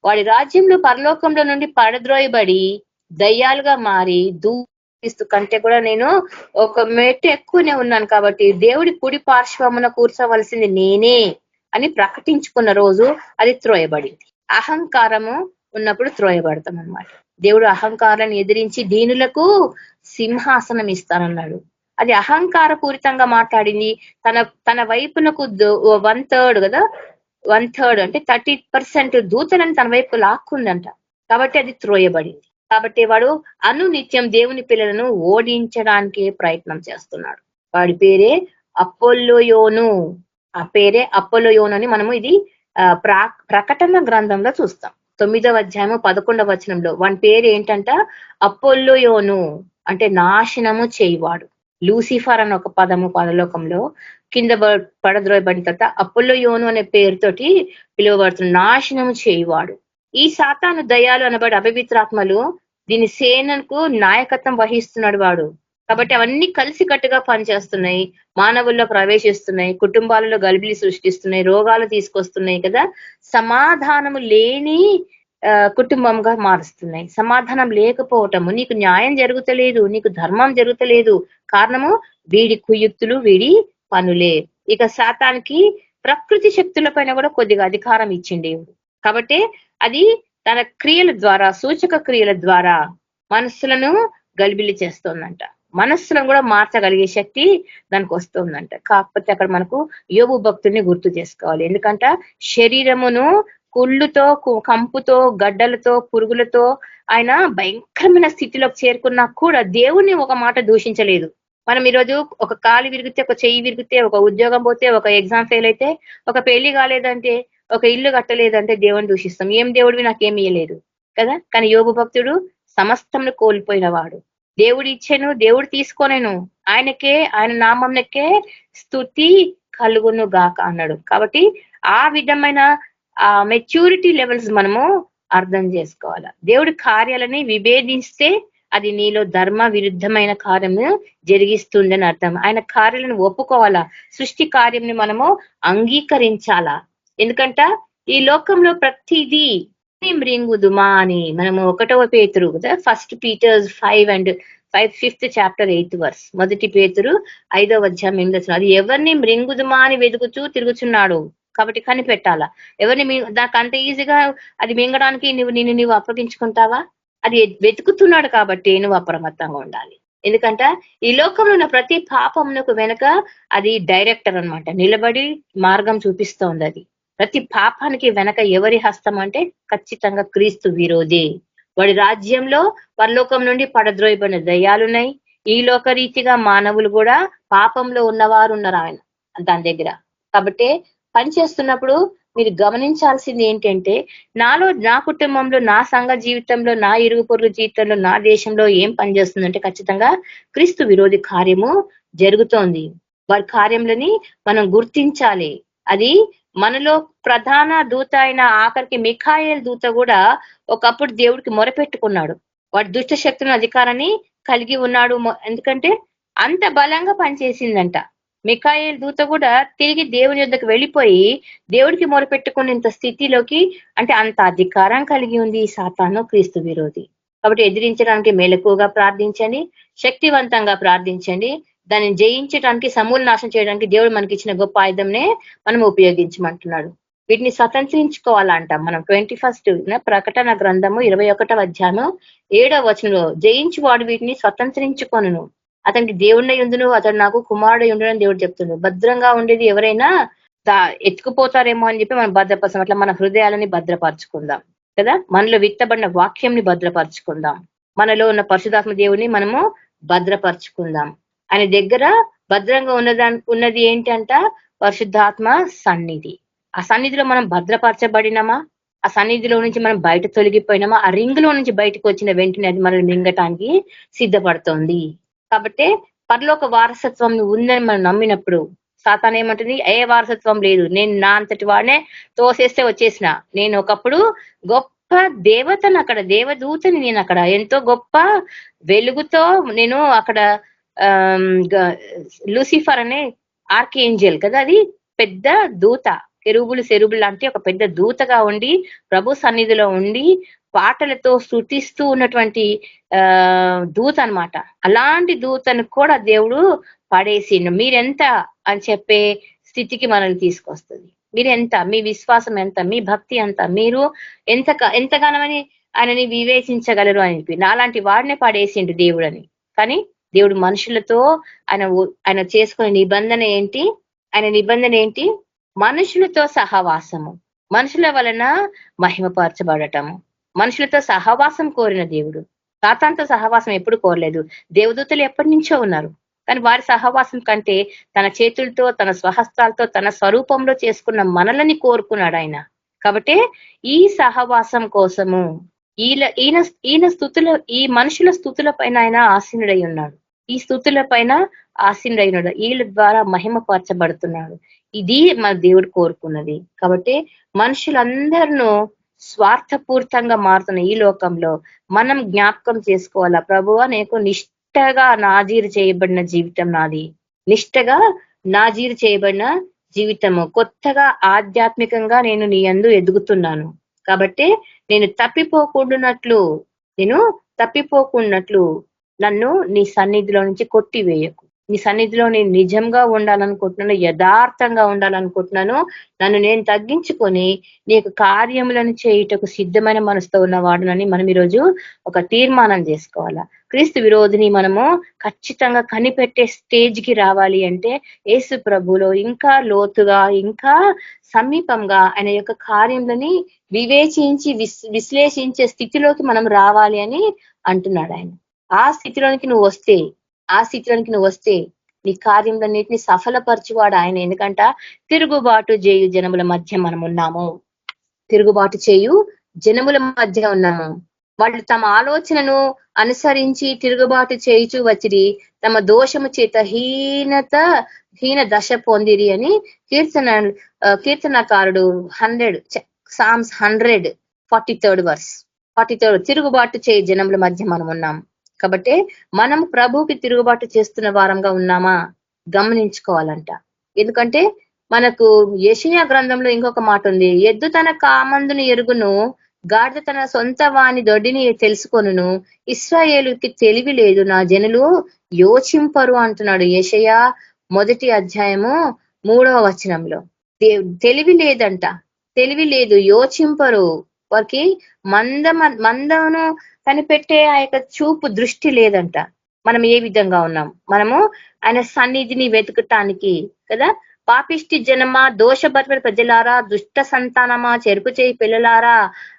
వాడి రాజ్యంలో పరలోకంలో నుండి పడద్రోయబడి దయ్యాలుగా మారి క్రీస్తు కంటే కూడా నేను ఒక మెట్టు ఎక్కువనే ఉన్నాను కాబట్టి దేవుడి కుడి పార్శ్వమున కూర్చోవలసింది నేనే అని ప్రకటించుకున్న రోజు అది త్రోయబడింది. అహంకారము ఉన్నప్పుడు త్రోయబడతాం అన్నమాట. దేవుడు అహంకారాన్ని ఎదిరించి దీనులకు సింహాసనం ఇస్తానన్నాడు. అది అహంకార పూరితంగా మాట్లాడింది. తన వైపునకు 1/3 కదా, 1/3 అంటే 30% దూతలను తన వైపు లాక్కుందంట. కాబట్టి అది త్రోయబడింది. కాబట్టి వాడు అనునిత్యం దేవుని పిల్లలను ఓడించడానికి ప్రయత్నం చేస్తున్నాడు. వాడి పేరే అపోల్లోయోను. ఆ పేరే అపోల్లోయోను అని మనము ఇది ప్రకటన గ్రంథంలో చూస్తాం. 9వ అధ్యాయము 11వ వచనంలో వాని పేరు ఏంటంట, అపోల్లోయోను అంటే నాశనము చేయవాడు. లూసిఫర్ అని ఒక పదము పరలోకంలో కింద పడద్రోయబడిన తర్వాత అపోల్లోయోను అనే పేరుతోటి పిలువబడుతున్న నాశనము చేయవాడు. ఈ సాతాను దయ్యాలు అనబడి అపవిత్రాత్మలు దీని సేనకు నాయకత్వం వహిస్తున్నాడు వాడు. కాబట్టి అవన్నీ కలిసి కట్టుగా పనిచేస్తున్నాయి, మానవుల్లో ప్రవేశిస్తున్నాయి, కుటుంబాలలో గలిబిలి సృష్టిస్తున్నాయి, రోగాలు తీసుకొస్తున్నాయి కదా, సమాధానము లేని కుటుంబంగా మారుస్తున్నాయి. సమాధానం లేకపోవటము, నీకు న్యాయం జరుగుతలేదు, నీకు ధర్మం జరుగుతలేదు, కారణము వీడి కుయుక్తులు, వీడి పనులే. ఇక శాతానికి ప్రకృతి శక్తుల పైన కూడా కొద్దిగా అధికారం ఇచ్చింది దేవుడు. కాబట్టి అది తన క్రియల ద్వారా, సూచక క్రియల ద్వారా మనస్సులను గలిబిలి చేస్తోందంట. మనస్సులను కూడా మార్చగలిగే శక్తి దానికి వస్తుందంట. కాకపోతే అక్కడ మనకు యోబు భక్తుడిని గుర్తు చేసుకోవాలి. ఎందుకంటే శరీరమును కుళ్ళుతో, కంపుతో, గడ్డలతో, పురుగులతో ఆయన భయంకరమైన స్థితిలోకి చేరుకున్నా కూడా దేవుణ్ణి ఒక మాట దూషించలేదు. మనం ఈరోజు ఒక కాలు విరిగితే, ఒక చెయ్యి విరిగితే, ఒక ఉద్యోగం పోతే, ఒక ఎగ్జామ్ ఫెయిల్ అయితే, ఒక పెళ్లి కాలేదంటే, ఒక ఇల్లు కట్టలేదంటే దేవుని దూషిస్తాం. ఏం దేవుడివి నాకేమి ఇయ్యలేదు కదా. కానీ యోబు భక్తుడు సమస్తమును కోల్పోయిన వాడు. దేవుడు ఇచ్చాను, దేవుడు తీసుకోనేను, ఆయనకే, ఆయన నామంకే స్తుతి కలుగును గాక అన్నాడు. కాబట్టి ఆ విధమైన మెచ్యూరిటీ లెవెల్స్ మనము అర్థం చేసుకోవాలా. దేవుడి కార్యాలని విభేదిస్తే అది నీలో ధర్మ విరుద్ధమైన కార్యము జరిగిస్తుందని అర్థం. ఆయన కార్యాలను ఒప్పుకోవాలా, సృష్టి కార్యంని మనము అంగీకరించాలా. ఎందుకంటే ఈ లోకంలో ప్రతిదీ మృంగుదుమా అని మనము 1వ పేతురు కదా, 1 Peter 5 చాప్టర్ 8 వర్స్, 1 పేతురు 5వ అధ్యాయం 8వ వచనం, అది ఎవరిని మృంగుదుమా అని వెతుకుతూ తిరుగుచున్నాడు. కాబట్టి కనిపెట్టాలా. ఎవరిని దానికి అంత ఈజీగా అది మింగడానికి నువ్వు అప్పగించుకుంటావా? అది వెతుకుతున్నాడు కాబట్టి నువ్వు అప్రమత్తంగా ఉండాలి. ఎందుకంటే ఈ లోకంలో ఉన్న ప్రతి పాపమునకు వెనక అది డైరెక్టర్ అన్నమాట, నిలబడి మార్గం చూపిస్తోంది. అది ప్రతి పాపానికి వెనక ఎవరి హస్తం అంటే ఖచ్చితంగా క్రీస్తు విరోధి. వాడి రాజ్యంలో పరలోకం నుండి పడద్రోయబడిన దయ్యాలున్నాయి. ఈ లోకరీతిగా మానవులు కూడా పాపంలో ఉన్నవారు ఉన్నారు ఆయన దాని దగ్గర. కాబట్టి పనిచేస్తున్నప్పుడు మీరు గమనించాల్సింది ఏంటంటే, నాలో, నా కుటుంబంలో, నా సంఘ జీవితంలో, నా ఇరుగు పొరుగు జీవితంలో, నా దేశంలో ఏం పనిచేస్తుందంటే ఖచ్చితంగా క్రీస్తు విరోధి కార్యము జరుగుతోంది. వారి కార్యములని మనం గుర్తించాలి. అది మనలో ప్రధాన దూత అయిన ఆఖరికి మిఖాయేల్ దూత కూడా ఒకప్పుడు దేవుడికి మొరపెట్టుకున్నాడు. వాడి దుష్ట శక్తుల అధికారాన్ని కలిగి ఉన్నాడు. ఎందుకంటే అంత బలంగా పనిచేసిందంట. మిఖాయేల్ దూత కూడా తిరిగి దేవుని యొద్దకు వెళ్ళిపోయి దేవుడికి మొరపెట్టుకునేంత స్థితిలోకి, అంటే అంత అధికారం కలిగి ఉంది ఈ సాతాను క్రీస్తు విరోధి. కాబట్టి ఎదిరించడానికి మెలకుగా ప్రార్థించండి, శక్తివంతంగా ప్రార్థించండి. దాన్ని జయించడానికి, సమూల నాశనం చేయడానికి దేవుడు మనకి ఇచ్చిన గొప్ప ఆయుధంనే మనం ఉపయోగించమంటున్నాడు. వీటిని స్వతంత్రించుకోవాలంట. మనం 21 ప్రకటన గ్రంథము 21వ అధ్యాయం 7వ వచనంలో, జయించువాడు వీటిని స్వతంత్రించుకొనును, అతనికి దేవుణ్ణి ఉండును, అతడు నాకు కుమారుడు ఉండునని దేవుడు చెప్తున్నాడు. భద్రంగా ఉండేది ఎవరైనా ఎత్తుకుపోతారేమో అని చెప్పి మనం భద్రపరచాం. అట్లా మన హృదయాలని భద్రపరచుకుందాం కదా. మనలో విత్తబడిన వాక్యంని భద్రపరచుకుందాం. మనలో ఉన్న పరిశుద్ధాత్మ దేవుని మనము భద్రపరచుకుందాం. ఆయన దగ్గర భద్రంగా ఉన్నది ఏంటంట? పరిశుద్ధాత్మ సన్నిధి. ఆ సన్నిధిలో మనం భద్రపరచబడినామా? ఆ సన్నిధిలో నుంచి మనం బయట తొలగిపోయినామా? ఆ రింగులో నుంచి బయటకు వచ్చిన వెంటనే అది మనల్ని మింగటానికి సిద్ధపడుతోంది. కాబట్టి పరలోక వారసత్వం ఉందని మనం నమ్మినప్పుడు సాతాను ఏమంటుంది? ఏ వారసత్వం లేదు, నేను నా అంతటి వాడినే తోసేస్తే వచ్చేసిన, నేను ఒకప్పుడు గొప్ప దేవతను, అక్కడ దేవదూతని, నేను అక్కడ ఎంతో గొప్ప వెలుగుతో నేను అక్కడ లూసిఫర్ అనే ఆర్కేంజల్ కదా, అది పెద్ద దూత, కెరూబులు సెరూబులు లాంటి ఒక పెద్ద దూతగా ఉండి ప్రభు సన్నిధిలో ఉండి పాటలతో స్తుతిస్తూ ఉన్నటువంటి దూత అన్నమాట. అలాంటి దూతను కూడా దేవుడు పడేసిండు. మీరెంత అని చెప్పే స్థితికి మనల్ని తీసుకొస్తుంది. మీరెంత, మీ విశ్వాసం ఎంత, మీ భక్తి ఎంత, మీరు ఎంతగానమని ఆయనని వివేచించగలరు అని చెప్పి. నాలాంటి వాడినే పడేసిండు దేవుడు అని. కానీ దేవుడు మనుషులతో ఆయన చేసుకునే నిబంధన ఏంటి? ఆయన నిబంధన ఏంటి? మనుషులతో సహవాసము, మనుషుల వలన మహిమపరచబడటము, మనుషులతో సహవాసం కోరిన దేవుడు. సాతానుతో సహవాసం ఎప్పుడు కోరలేదు. దేవదూతలు ఎప్పటి నుంచో ఉన్నారు, కానీ వారి సహవాసం కంటే తన చేతులతో, తన స్వహస్తాలతో, తన స్వరూపంలో చేసుకున్న మనలని కోరుకున్నాడు ఆయన. కాబట్టి ఈ సహవాసం కోసము ఈయన స్థుతుల, ఈ మనుషుల స్థుతుల పైన ఆయన ఆసీనుడై ఉన్నాడు. ఈ స్థుతుల పైన ఆసీనుడై ఉన్నాడు. వీళ్ళ ద్వారా మహిమపరచబడుతున్నాడు. ఇది మన దేవుడు కోరుకున్నది. కాబట్టి మనుషులందరినూ స్వార్థపూరితంగా మారుతున్న ఈ లోకంలో మనం జ్ఞాపకం చేసుకోవాలా, ప్రభువా నీకు నిష్టగా నాజీరు చేయబడిన జీవితం నాది, నిష్టగా నాజీరు చేయబడిన జీవితము, కొత్తగా ఆధ్యాత్మికంగా నేను నీ యందు ఎదుగుతున్నాను. కాబట్టి నేను తప్పిపోకున్నట్లు నన్ను నీ సన్నిధిలో నుంచి కొట్టివేయకు. నీ సన్నిధిలో నేను నిజంగా ఉండాలనుకుంటున్నాను, యథార్థంగా ఉండాలనుకుంటున్నాను. నన్ను నేను తగ్గించుకొని నీకు కార్యములను చేయుటకు సిద్ధమైన మనసుతో ఉన్నవాడునని మనం ఈరోజు ఒక తీర్మానం చేసుకోవాలా. క్రీస్తు విరోధిని మనము ఖచ్చితంగా కనిపెట్టే స్టేజ్కి రావాలి అంటే యేసు ప్రభులో ఇంకా లోతుగా, ఇంకా సమీపంగా ఆయన యొక్క కార్యములని వివేచించి విశ్లేషించే స్థితిలోకి మనం రావాలి అని అంటున్నాడు ఆయన. ఆ స్థితిలోనికి నువ్వు వస్తే నీ కార్యములన్నిటిని సఫలపరచువాడు ఆయన. ఎందుకంట తిరుగుబాటు చేయు జనముల మధ్య మనం ఉన్నాము. తిరుగుబాటు చేయు జనముల మధ్య ఉన్నాము. వాళ్ళు తమ ఆలోచనను అనుసరించి తిరుగుబాటు చేయుచు వచ్చిరి, తమ దోషము చేత హీన దశ పొందిరి అని కీర్తనకారుడు 100 Psalms 143rd verse 43. తిరుగుబాటు చేయ జనముల మధ్య మనం ఉన్నాం. కాబట్టి మనం ప్రభువుకి తిరుగుబాటు చేస్తున్న వారంగా ఉన్నామా గమనించుకోవాలంట. ఎందుకంటే మనకు యెషయా గ్రంథంలో ఇంకొక మాట ఉంది, ఎద్దు తన కామందుని ఎరుగును, గాడిద తన సొంత వాని దొడ్డిని తెలుసుకొనును, ఇశ్రాయేలుకి తెలివి లేదు, నా జనులు యోచింపరు అంటున్నాడు యెషయా 1వ అధ్యాయము 3వ వచనంలో. తెలివి లేదంట, తెలివి లేదు, యోచింపరు. వారికి మందమును కనిపెట్టే ఆ యొక్క చూపు దృష్టి లేదంట. మనం ఏ విధంగా ఉన్నాం? మనము ఆయన సన్నిధిని వెతకటానికి కదా, పాపిష్టి జనమా, దోషభరిత ప్రజలారా, దుష్ట సంతానమా, చెరుపు చేయి పిల్లలారా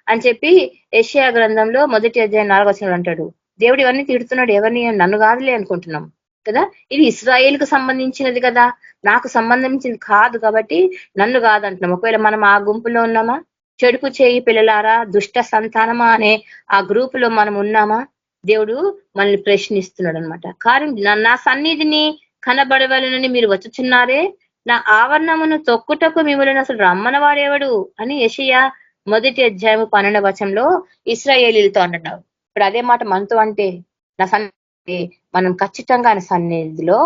అని చెప్పి యెషయా గ్రంథంలో 1వ అధ్యాయం 4వ వచనంలో అంటాడు. దేవుడు ఇవన్నీ తిడుతున్నాడు. ఎవరిని? నన్ను కాదులే అనుకుంటున్నాం కదా. ఇది ఇశ్రాయేల్ కు సంబంధించినది కదా, నాకు సంబంధించింది కాదు కాబట్టి నన్ను కాదంటున్నాం. ఒకవేళ మనం ఆ గుంపులో ఉన్నామా? చెడుపు చేయి పిల్లలారా, దుష్ట సంతానమా అనే ఆ గ్రూప్ లో మనం ఉన్నామా? దేవుడు మనల్ని ప్రశ్నిస్తున్నాడు అనమాట. కారణం నా సన్నిధిని కనబడవలనని మీరు వచ్చుచున్నారే, నా ఆవరణమును తొక్కుటకు మిమ్మల్ని అసలు రమ్మన వాడేవాడు అని యెషయా 1వ అధ్యాయం 12వ వచనంలో ఇశ్రాయేలీలతో అంటున్నాడు. ఇప్పుడు అదే మాట మనతో అంటే నా సన్నిధి మనం ఖచ్చితంగా ఆయన సన్నిధిలో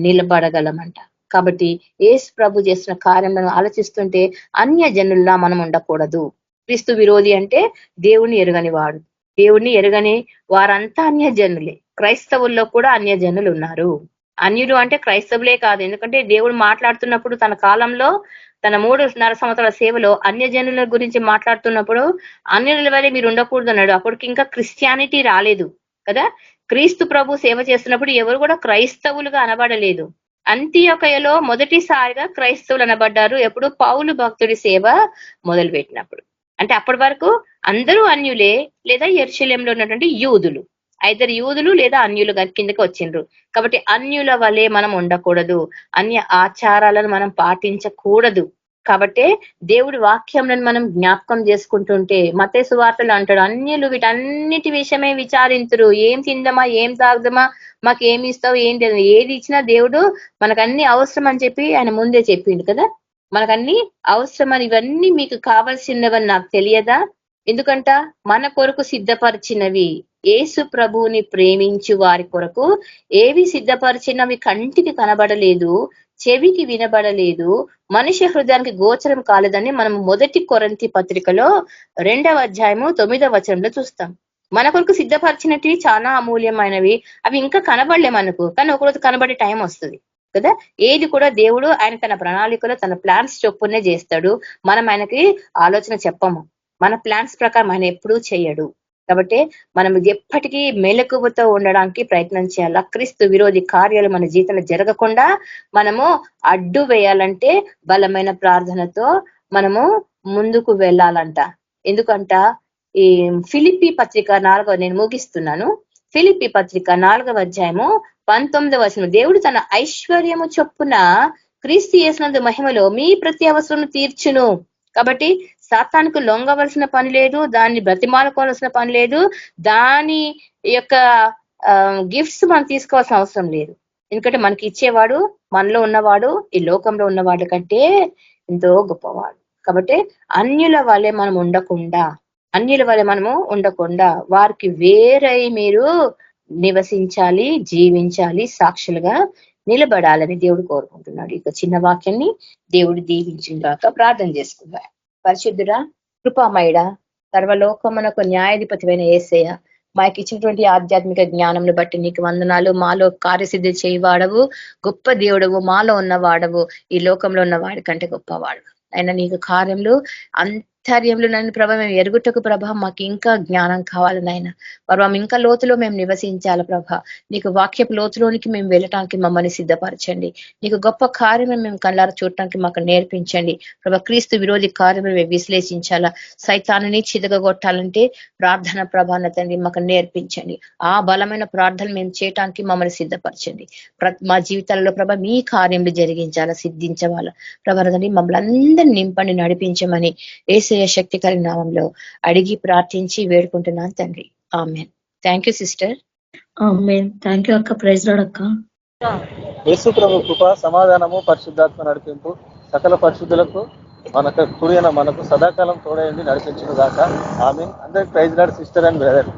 నిలబడగలమంట. కాబట్టి యేసు ప్రభు చేస్తున్న కార్యములను ఆలోచిస్తుంటే అన్య జనుల్లా మనం ఉండకూడదు. క్రీస్తు విరోధి అంటే దేవుణ్ణి ఎరుగని వాడు. దేవుణ్ణి ఎరుగని వారంతా అన్య జనులే. క్రైస్తవుల్లో కూడా అన్య జనులు ఉన్నారు. అన్యులు అంటే క్రైస్తవులే కాదు. ఎందుకంటే దేవుడు మాట్లాడుతున్నప్పుడు తన కాలంలో తన 3.5 సంవత్సరాల సేవలో అన్య జనుల గురించి మాట్లాడుతున్నప్పుడు అన్యుల వలె మీరు ఉండకూడదు అన్నాడు. అప్పటికి ఇంకా క్రిస్టియానిటీ రాలేదు కదా. క్రీస్తు ప్రభు సేవ చేస్తున్నప్పుడు ఎవరు కూడా క్రైస్తవులుగా అనబడలేదు. అంతియొకయలో మొదటిసారిగా క్రైస్తవులు అనబడ్డారు ఎప్పుడు? పౌలు భక్తుడి సేవ మొదలు పెట్టినప్పుడు. అంటే అప్పటి వరకు అందరూ అన్యులే, లేదా యెరూషలేములో ఉన్నటువంటి యూదులు, ఐదరు యూదులు లేదా అన్యులు కిందకి వచ్చిండ్రు. కాబట్టి అన్యుల వలె మనం ఉండకూడదు, అన్య ఆచారాలను మనం పాటించకూడదు. కాబట్టే దేవుడి వాక్యంలను మనం జ్ఞాపకం చేసుకుంటుంటే మత్తయి సువార్తలు అంటాడు, అన్యులు వీటన్నిటి విషయమే విచారింతురు. ఏం తిందమా, ఏం తాగుదమా, మాకు ఏమి ఇస్తావు, ఏంటి, ఏది ఇచ్చినా దేవుడు మనకన్నీ అవసరం అని చెప్పి ఆయన ముందే చెప్పిండు కదా. మనకన్నీ అవసరమని, ఇవన్నీ మీకు కావాల్సినవని నాకు తెలియదా? ఎందుకంట మన కొరకు సిద్ధపరిచినవి, యేసు ప్రభువుని ప్రేమించు వారి కొరకు ఏవి సిద్ధపరిచినవి కంటికి కనబడలేదు, చెవికి వినబడలేదు, మనిషి హృదయానికి గోచరం కాలేదని మనం 1 కొరింథీ పత్రికలో 2వ అధ్యాయము 9వ వచనంలో చూస్తాం. మన కొరకు సిద్ధపరిచినవి చాలా అమూల్యమైనవి, అవి ఇంకా కనబడలే మనకు, కానీ ఒకరోజు కనబడే టైం వస్తుంది కదా. ఏది కూడా దేవుడు ఆయన తన ప్రణాళికలో తన ప్లాన్స్ చొప్పునే చేస్తాడు. మనం ఆయనకి ఆలోచన చెప్పము, మన ప్లాన్స్ ప్రకారం ఆయన ఎప్పుడూ చేయడు. కాబట్టి మనం ఎప్పటికీ మెలకువతో ఉండడానికి ప్రయత్నం చేయాలి. క్రీస్తు విరోధి కార్యాలు మన జీవితంలో జరగకుండా మనము అడ్డు వేయాలంటే బలమైన ప్రార్థనతో మనము ముందుకు వెళ్ళాలంట. ఎందుకంట ఈ ఫిలిప్పీ పత్రిక 4వ, నేను ముగిస్తున్నాను, ఫిలిప్పీ పత్రిక 4వ అధ్యాయము 19వ వచనం, దేవుడు తన ఐశ్వర్యము చొప్పున క్రీస్తు యేసునందు మహిమలో మీ ప్రతి అవసరం తీర్చును. కాబట్టి సాతానుకు లొంగవలసిన పని లేదు, దాన్ని బ్రతిమాలుకోవాల్సిన పని లేదు, దాని యొక్క గిఫ్ట్స్ మనం తీసుకోవాల్సిన అవసరం లేదు. ఎందుకంటే మనకి ఇచ్చేవాడు, మనలో ఉన్నవాడు ఈ లోకంలో ఉన్నవాడి కంటే ఎంతో గొప్పవాడు. కాబట్టి అన్యుల వలె మనం ఉండకుండా వారికి వేరై మీరు నివసించాలి, జీవించాలి, సాక్షులుగా నిలబడాలని దేవుడు కోరుకుంటున్నాడు. ఇక చిన్న వాక్యాన్ని దేవుడు దీవించిందాక ప్రార్థన చేసుకుందాం. పరిశుద్ధుడా, కృపామయుడా, సర్వలోకమునకు న్యాయాధిపతివైన యేసయ్య, మాకు ఇచ్చినటువంటి ఆధ్యాత్మిక జ్ఞానంను బట్టి నీకు వందనాలు. మాలో కార్యసిద్ధి చేయవాడవు, గొప్ప దేవుడవు, మాలో ఉన్నవాడవు, ఈ లోకంలో ఉన్న వాడి కంటే గొప్పవాడు. అయినా నీకు కార్యంలో అంతర్యంలో నన్ను ప్రభ మేము ఎరుగుటకు ప్రభ మాకు ఇంకా జ్ఞానం కావాలి నాయన. ప్రభ ఇంకా లోతులో మేము నివసించాలి ప్రభ. నీకు వాక్యపు లోతులోనికి మేము వెళ్ళటానికి మమ్మల్ని సిద్ధపరచండి. నీకు గొప్ప కార్యమే మేము కళ్ళారా చూడటానికి మాకు నేర్పించండి ప్రభ. క్రీస్తు విరోధి కార్యమే మేము విశ్లేషించాలా, సైతాన్ని చిదగొట్టాలంటే ప్రార్థన ప్రభాన తండ్రి మాకు నేర్పించండి. ఆ బలమైన ప్రార్థనలు మేము చేయటానికి మమ్మల్ని సిద్ధపరచండి. మా జీవితాలలో ప్రభ మీ కార్యములు జరిగించాలా, సిద్ధించవాలా ప్రభ. మమ్మల్ని అందరినీ నింపండి, నడిపించమని యేసయ్య శక్తి కలిగిన నామంలో అడిగి ప్రార్థించి వేడుకుంటున్నాను తండ్రి. ఆమేన్. Thank you sister. ఆమేన్. థ్యాంక్ యూ అక్క. ప్రైజ్ లార్డ్ అక్క. యేసు ప్రభు కృప, సమాధానము, పరిశుద్ధాత్మ నడిపింపు సకల పరిశుద్ధులకు మనకు కుడిన మనకు సదాకాలం తోడైంది నడిపించును గాక. ఆమేన్. అందరికి praise lord sister and brother.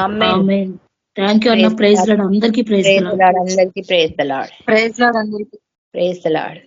ఆమేన్. థ్యాంక్ యూ అన్న. ప్రైజ్ లార్డ్ అందరికీ. Praise lord. అందరికీ praise the lord. Praise lord అందరికీ. Praise the lord.